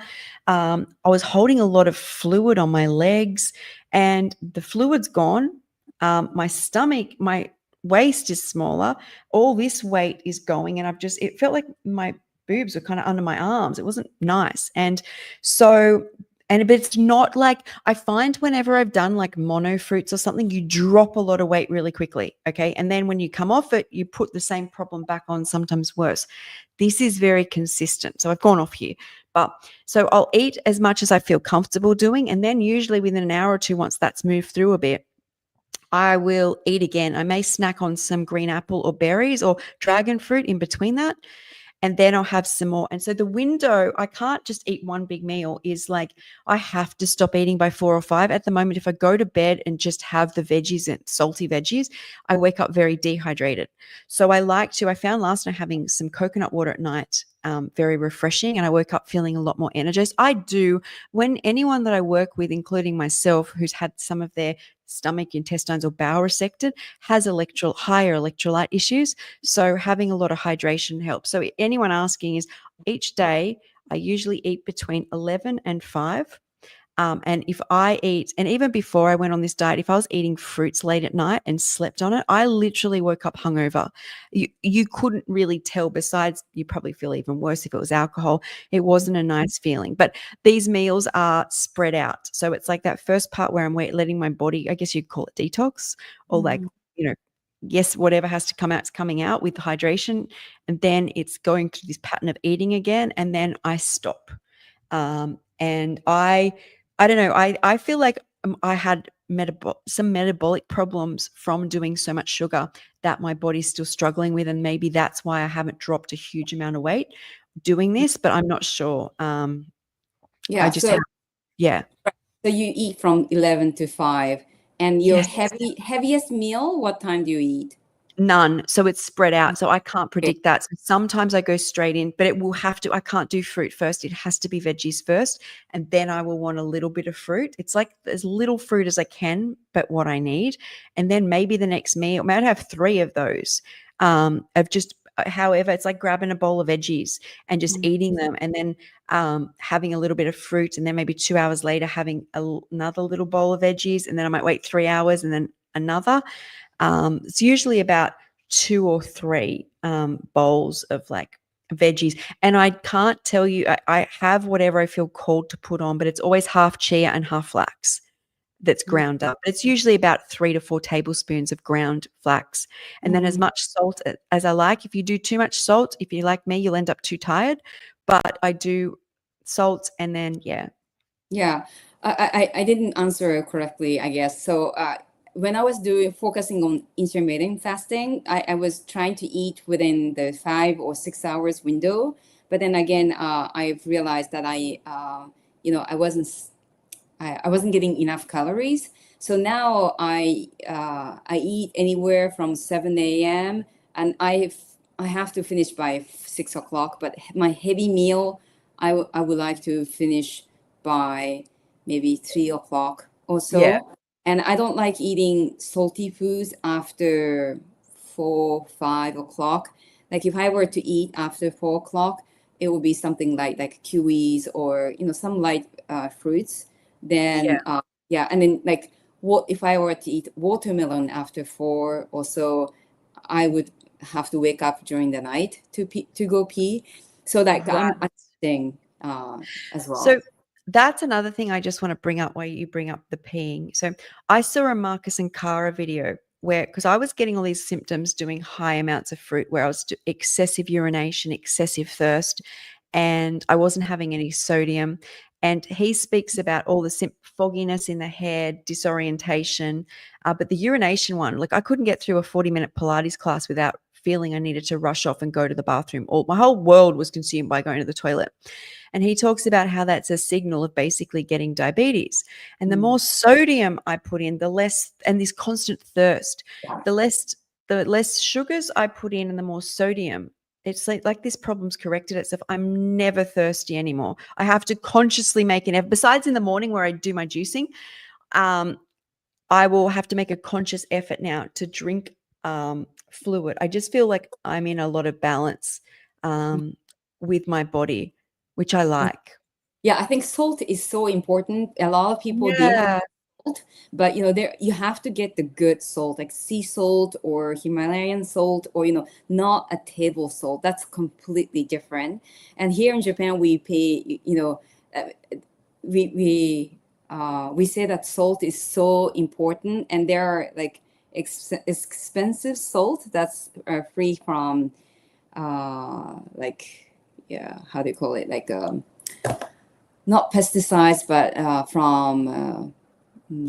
I was holding a lot of fluid on my legs, and the fluid's gone. My stomach, my waist is smaller. All this weight is going, and it felt like my boobs were kind of under my arms. It wasn't nice. And so, but it's not like, I find whenever I've done like mono fruits or something, you drop a lot of weight really quickly. Okay. And then when you come off it, you put the same problem back on, sometimes worse. This is very consistent. So I've gone off here. But so I'll eat as much as I feel comfortable doing. And then usually within an hour or two, once that's moved through a bit, I will eat again. I may snack on some green apple or berries or dragon fruit in between that, and then I'll have some more. And so the window, I can't just eat one big meal, is like I have to stop eating by 4 or 5. At the moment, if I go to bed and just have the veggies and salty veggies, I wake up very dehydrated. So I found last night having some coconut water at night, very refreshing, and I woke up feeling a lot more energized. I do, when anyone that I work with, including myself, who's had some of their stomach, intestines, or bowel resected, has higher electrolyte issues. So having a lot of hydration helps. So anyone asking is, each day I usually eat between 11 and 5. And if I eat, and even before I went on this diet, if I was eating fruits late at night and slept on it, I literally woke up hungover. You couldn't really tell, besides you probably feel even worse if it was alcohol. It wasn't a nice feeling. But these meals are spread out. So it's like that first part where I'm letting my body, I guess you'd call it detox, or like, you know, yes, whatever has to come out is coming out with hydration. And then it's going through this pattern of eating again. And then I stop. And I don't know. I feel like I had some metabolic problems from doing so much sugar that my body's still struggling with, and maybe that's why I haven't dropped a huge amount of weight doing this, but I'm not sure. Yeah. I just have, yeah. So you eat from 11 to 5, and your Yes. heaviest meal, what time do you eat? None. So it's spread out. So I can't Okay. predict that. So sometimes I go straight in, but it will have to, I can't do fruit first. It has to be veggies first. And then I will want a little bit of fruit. It's like as little fruit as I can, but what I need. And then maybe the next meal, I might have 3 of those. Of just, however, it's like grabbing a bowl of veggies and just eating them, and then having a little bit of fruit. And then maybe 2 hours later, having another little bowl of veggies. And then I might wait 3 hours and then another. It's usually about 2 or 3 bowls of like veggies. And I can't tell you, I have whatever I feel called to put on, but it's always half chia and half flax that's ground up. It's usually about 3 to 4 tablespoons of ground flax, and then as much salt as I like. If you do too much salt, if you're like me, you'll end up too tired. But I do salt, and then Yeah, I didn't answer correctly, I guess. So when I was focusing on intermittent fasting, I was trying to eat within the 5 or 6 hours window. But then again, I've realized that I wasn't getting enough calories. So now I eat anywhere from 7 a.m. and I have to finish by 6 o'clock. But my heavy meal, I would like to finish by maybe 3 o'clock or so. yeah, And I don't like eating salty foods after 4, 5 o'clock. Like if I were to eat after 4 o'clock, it would be something like kiwis or some light fruits. yeah. Then yeah, and then like what if I were to eat watermelon after 4 or so, I would have to wake up during the night to go pee. So like Right. I'm adjusting as So well. that's another thing I just want to bring up while you bring up the peeing. So I saw a Marcus and Cara video where, because I was getting all these symptoms doing high amounts of fruit, where I was excessive urination, excessive thirst, and I wasn't having any sodium. And he speaks about all the fogginess in the head, disorientation. But the urination one, like I couldn't get through a 40-minute Pilates class without feeling I needed to rush off and go to the bathroom. My whole world was consumed by going to the toilet. And he talks about how that's a signal of basically getting diabetes. And the more sodium I put in, the less, and this constant thirst, the less sugars I put in and the more sodium. It's like this problem's corrected itself. I'm never thirsty anymore. I have to consciously make an effort. Besides in the morning where I do my juicing, I will have to make a conscious effort now to drink fluid. I just feel like I'm in a lot of balance with my body, which I like. Yeah, I think salt is so important. A lot of people didn't Yeah. salt, but there you have to get the good salt, like sea salt or Himalayan salt, or not a table salt. That's completely different. And here in Japan, we pay, we say that salt is so important, and there are like expensive salt that's free from like, yeah, how do you call it, like not pesticides, but from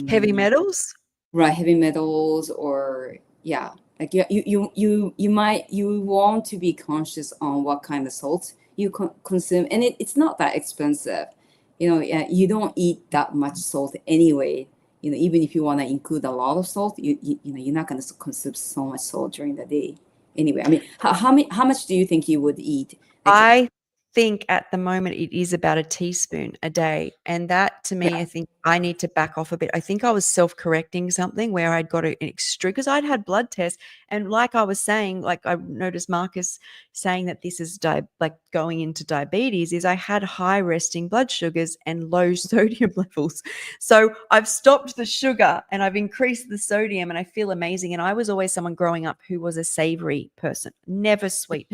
Heavy metals? right, heavy metals, or yeah, like you want to be conscious on what kind of salt you consume, and it's not that expensive. Yeah, you don't eat that much salt anyway. Even if you want to include a lot of salt, you're not going to consume so much salt during the day anyway. I mean, how much do you think you would eat? Like, I think at the moment it is about a teaspoon a day. And that to me, yeah. I think I need to back off a bit. I think I was self-correcting something where I'd got an extreme, because I'd had blood tests. And like I was saying, like I noticed Marcus saying that this is like going into diabetes, is I had high resting blood sugars and low sodium levels. So I've stopped the sugar and I've increased the sodium, and I feel amazing. And I was always someone growing up who was a savory person, never sweet.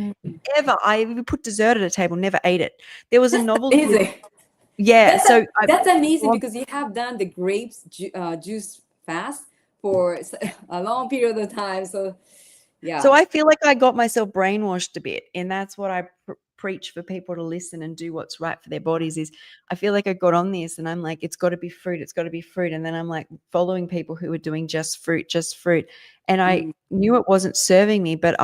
Ever. I even put dessert at a table, never ate it. There was a That's novelty of, amazing. yeah. So That's amazing because you have done the grapes juice fast for a long period of time. So yeah. I feel like I got myself brainwashed a bit, and that's what I preach for people to listen and do what's right for their bodies is I feel like I got on this and I'm like, it's got to be fruit. It's got to be fruit. And then I'm like following people who are doing just fruit, just fruit. And I Mm, knew it wasn't serving me, but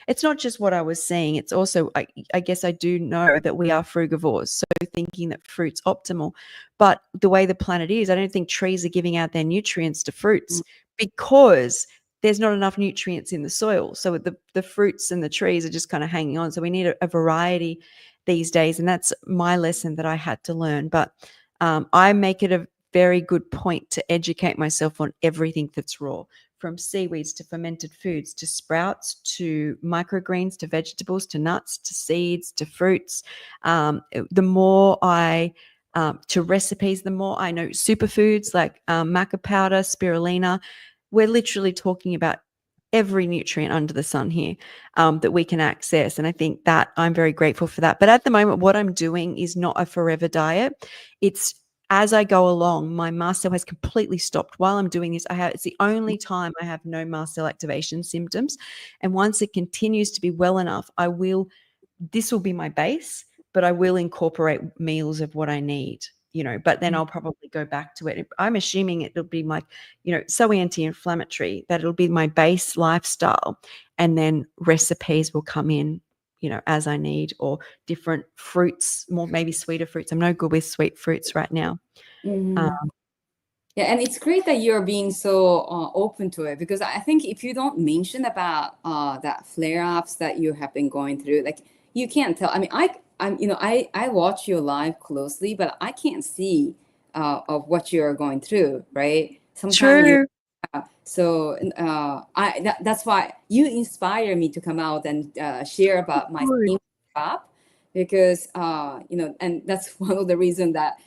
it's not just what I was seeing. It's also, I guess I do know that we are frugivores. So thinking that fruit's optimal, but the way the planet is, I don't think trees are giving out their nutrients to fruits mm, because there's not enough nutrients in the soil. So the fruits and the trees are just kind of hanging on. So we need a variety these days. And that's my lesson that I had to learn. But I make it a very good point to educate myself on everything that's raw, from seaweeds to fermented foods to sprouts to microgreens to vegetables to nuts to seeds to fruits. The more to recipes, the more I know superfoods like maca powder, spirulina. We're literally talking about every nutrient under the sun here that we can access. And I think that I'm very grateful for that. But at the moment, what I'm doing is not a forever diet. It's as I go along, my mast cell has completely stopped. While I'm doing this, it's the only time I have no mast cell activation symptoms. And once it continues to be well enough, this will be my base, but I will incorporate meals of what I need, but then mm, I'll probably go back to it. I'm assuming it'll be like, so anti-inflammatory that it'll be my base lifestyle. And then recipes will come in, as I need, or different fruits, more maybe sweeter fruits. I'm no good with sweet fruits right now. mm. Yeah, and it's great that you're being so open to it, because I think if you don't mention about that flare-ups that you have been going through, like you can't tell. I mean, I watch you live closely, but I can't see of what you're going through, right? Sometimes you True. so that's why you inspire me to come out and share about my Good. skin job, because and that's one of the reasons that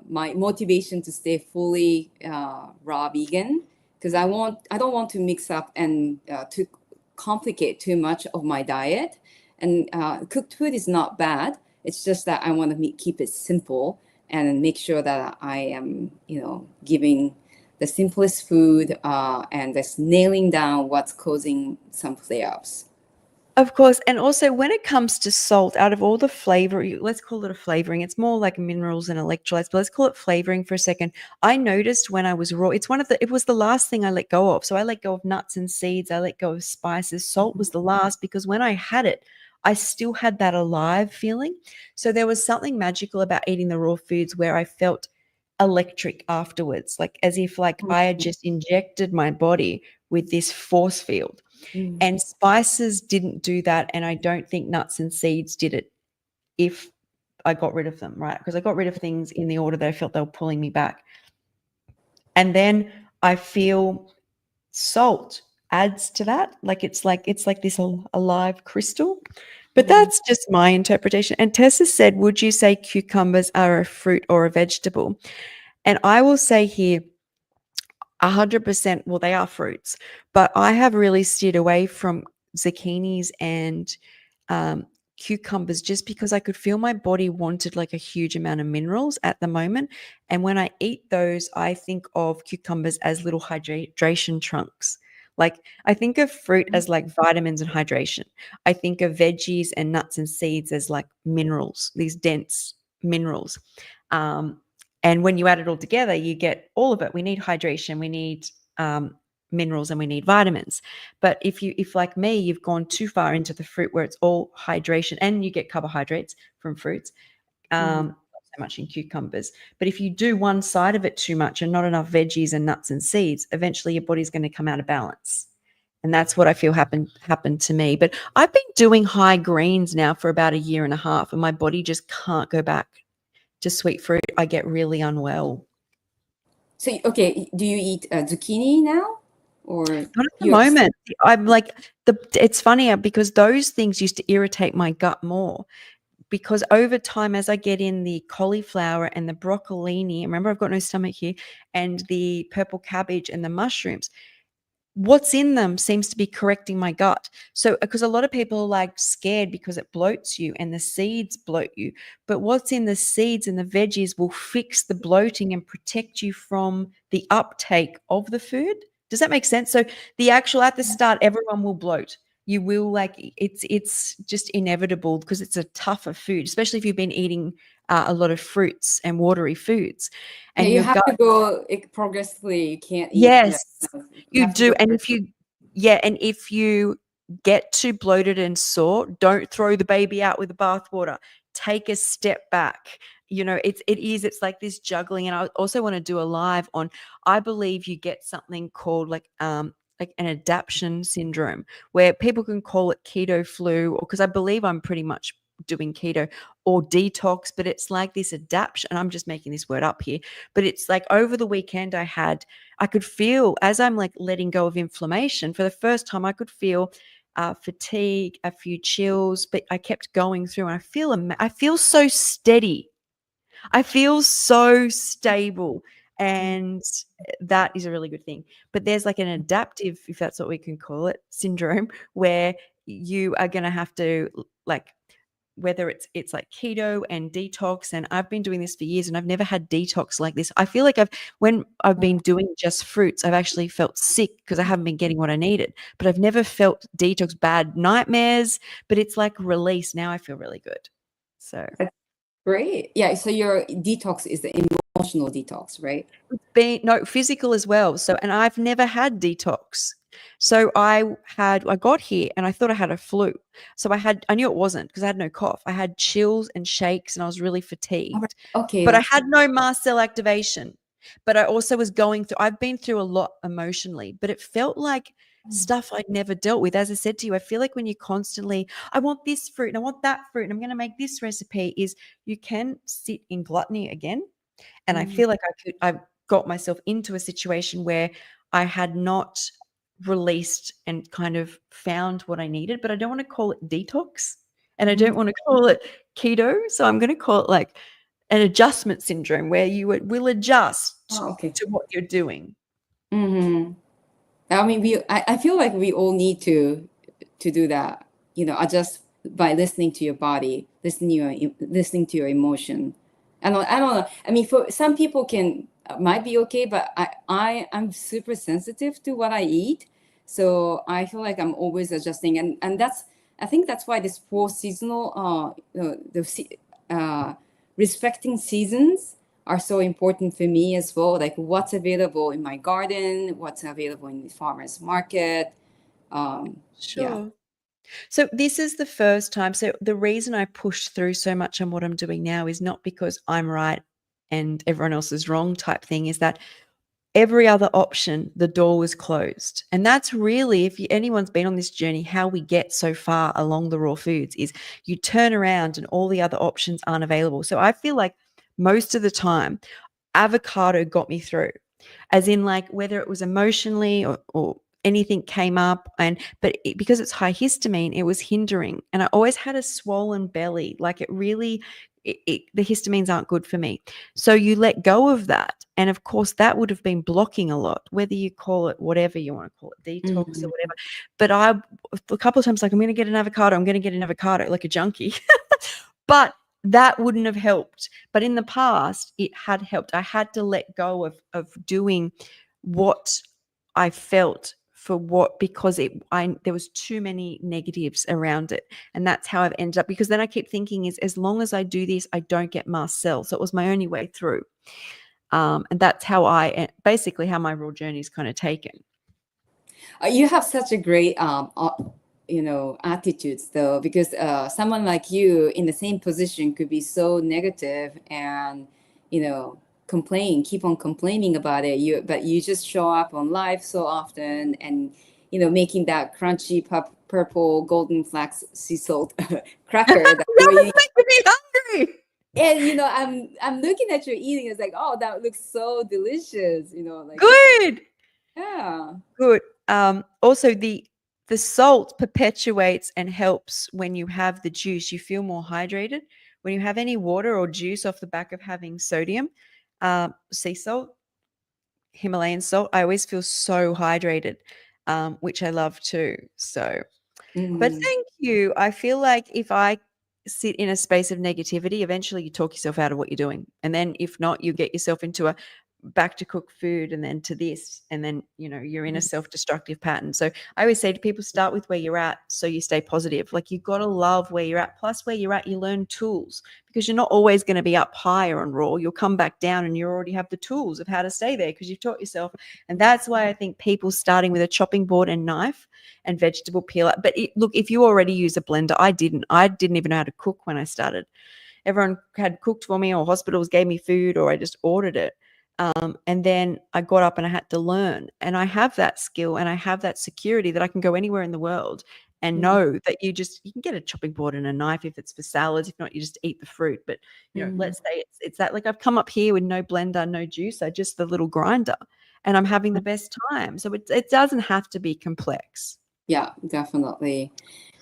my motivation to stay fully raw vegan, because I don't want to mix up and to complicate too much of my diet. And cooked food is not bad. It's just that I want to keep it simple and make sure that I am, giving the simplest food and just nailing down what's causing some flare-ups. Of course. And also when it comes to salt, out of all the flavor, let's call it a flavoring. It's more like minerals and electrolytes, but let's call it flavoring for a second. I noticed when I was raw, it was the last thing I let go of. So I let go of nuts and seeds. I let go of spices. Salt was the last, because when I had it, I still had that alive feeling. So there was something magical about eating the raw foods where I felt electric afterwards, like as if like I had just injected my body with this force field. Mm, And spices didn't do that, and I don't think nuts and seeds did it if I got rid of them, right? Because I got rid of things in the order that I felt they were pulling me back. And then I feel salt adds to that. Like it's like this alive crystal. But mm, that's just my interpretation. And Tessa said, would you say cucumbers are a fruit or a vegetable? And I will say here, 100%, well, they are fruits, but I have really steered away from zucchinis and um, cucumbers just because I could feel my body wanted like a huge amount of minerals at the moment. And when I eat those, I think of cucumbers as little hydration trunks. Like I think of fruit as like vitamins and hydration. I think of veggies and nuts and seeds as like minerals, these dense minerals. Um, and when you add it all together, you get all of it. We need hydration, we need minerals, and we need vitamins. But if like me, you've gone too far into the fruit where it's all hydration and you get carbohydrates from fruits, mm. not so much in cucumbers. But if you do one side of it too much and not enough veggies and nuts and seeds, eventually your body's going to come out of balance. And that's what I feel happened to me. But I've been doing high greens now for about a year and a half, and my body just can't go back to sweet fruit. I get really unwell. So, okay, do you eat zucchini now, or Not at the you're? moment. I'm like it's funny because those things used to irritate my gut more, because over time, as I get in the cauliflower and the broccolini, remember I've got no stomach here, and the purple cabbage and the mushrooms, what's in them seems to be correcting my gut. So, because a lot of people are like scared because it bloats you and the seeds bloat you, but what's in the seeds and the veggies will fix the bloating and protect you from the uptake of the food. Does that make sense? So, the actual at the start, everyone will bloat. you will like it's just inevitable because it's a tougher food, especially if you've been eating a lot of fruits and watery foods, Yeah, and you your have gut. to go progressively. You can't eat. Yeah, Yes, no, you you have to do. go. And if you, yeah, and if you get too bloated and sore, don't throw the baby out with the bathwater. Take a step back. You know, it's like this juggling. And I also want to do a live on, I believe you get something called like an adaptation syndrome where people can call it keto flu, or because I believe I'm pretty much doing keto or detox, but it's like this adaptation. And I'm just making this word up here, but it's like over the weekend I could feel as I'm like letting go of inflammation for the first time, I could feel fatigue, a few chills, but I kept going through and I feel so steady. I feel so stable. And that is a really good thing. But there's like an adaptive, if that's what we can call it, syndrome where you are going to have to like whether it's like keto and detox, and I've been doing this for years and I've never had detox like this. I feel like when I've been doing just fruits, I've actually felt sick because I haven't been getting what I needed, but I've never felt detox bad nightmares, but it's like release. Now I feel really good. So That's great. Yeah. So your detox is the emotional detox, right? it's been no physical as well. So, and I've never had detox. So I got here and I thought I had a flu. So I knew it wasn't because I had no cough. I had chills and shakes and I was really All right. fatigued. Okay, But I that's had no mast cell activation. But I also was going through, I've been through a lot emotionally, but it felt like good. stuff I'd never dealt with. As I said to you, I feel like when you constantly, I want this fruit and I want that fruit and I'm going to make this recipe, is you can sit in gluttony again. And I Mhm. feel like I got myself into a situation where I had not released and kind of found what I needed, but I don't want to call it detox and I Mhm. don't want to call it keto. So I'm going to call it like an adjustment syndrome where you will adjust Oh, okay. to what you're doing. Hmm. I mean, I feel like we all need to do that. Adjust by listening to your body, listening to your emotion. I don't know. I mean, for some people can might be okay, but I'm super sensitive to what I eat, so I feel like I'm always adjusting, and I think that's why this four seasonal uh respecting seasons are so important for me as well. Like what's available in my garden, what's available in the farmers market. Yeah. Sure. So this is the first time. So the reason I push through so much on what I'm doing now is not because I'm right and everyone else is wrong type thing, is that every other option, the door was closed. And that's really, if anyone's been on this journey, how we get so far along the raw foods is you turn around and all the other options aren't available. So I feel like most of the time, avocado got me through, as in like whether it was emotionally or anything came up, because it's high histamine, it was hindering, and I always had a swollen belly. Like it really, the histamines aren't good for me. So you let go of that, and of course that would have been blocking a lot, whether you call it whatever you want to call it, detox or Mhm. whatever. But a couple of times, like, I'm going to get an avocado, I'm going to get an avocado, like a junkie. But that wouldn't have helped. But in the past, it had helped. I had to let go of doing what I felt for what, because there was too many negatives around it. And that's how I've ended up, because then I keep thinking is as long as I do this, I don't get mast cells. So it was my only way through. And that's how basically how my raw journey is kind of taken. You have such a great attitudes though, because someone like you in the same position could be so negative and keep on complaining about it. But you just show up on live so often, and making that crunchy purple golden flax sea salt cracker that you're That eating. makes me hungry. And I'm looking at your eating. It's like, oh, that looks so delicious. Like, Good. yeah. Good. Also, the salt perpetuates and helps when you have the juice. You feel more hydrated. When you have any water or juice off the back of having sodium, sea salt, Himalayan salt, I always feel so hydrated, which I love too. So, but Mhm. thank you. I feel like if I sit in a space of negativity, eventually you talk yourself out of what you're doing. And then if not, you get yourself into a back to cook food and then to this, and then you're in a Yes. self-destructive pattern. So I always say to people, start with where you're at so you stay positive. Like, you've got to love where you're at, plus where you're at you learn tools, because you're not always going to be up higher on raw. You'll come back down and you already have the tools of how to stay there because you've taught yourself. And that's why I think people starting with a chopping board and knife and vegetable peeler. But look, if you already use a blender, I didn't even know how to cook when I started. Everyone had cooked for me, or hospitals gave me food, or I just ordered it. And then I got up and I had to learn. And I have that skill and I have that security that I can go anywhere in the world and know that you can get a chopping board and a knife if it's for salads. If not, you just eat the fruit. But let's say it's that, like, I've come up here with no blender, no juicer, just the little grinder, and I'm having the best time. So it doesn't have to be complex. Yeah, definitely.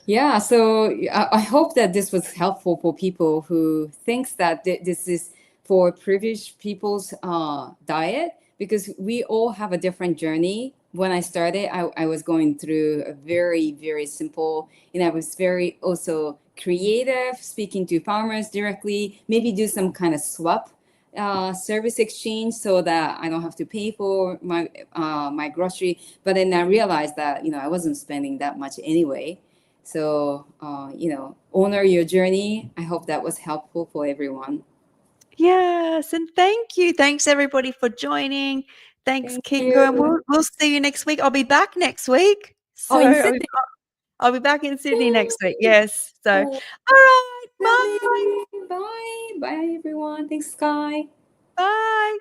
Yeah, so I hope that this was helpful for people who thinks that this is for privileged people's diet, because we all have a different journey. When I started, I was going through a very, very simple, I was very also creative, speaking to farmers directly, maybe do some kind of swap service exchange so that I don't have to pay for my grocery. But then I realized that, I wasn't spending that much anyway. So, honor your journey. I hope that was helpful for everyone. Yes, and thank you. Thanks everybody for joining. Thanks, Thank Kiko, and you. we'll see you next week. I'll be back next week. Oh, So in Sydney. I'll be back in Sydney next week. Yay. Yes. So, all Oh, right. Bye. really? Bye. Bye, everyone. Thanks, Skye. Bye.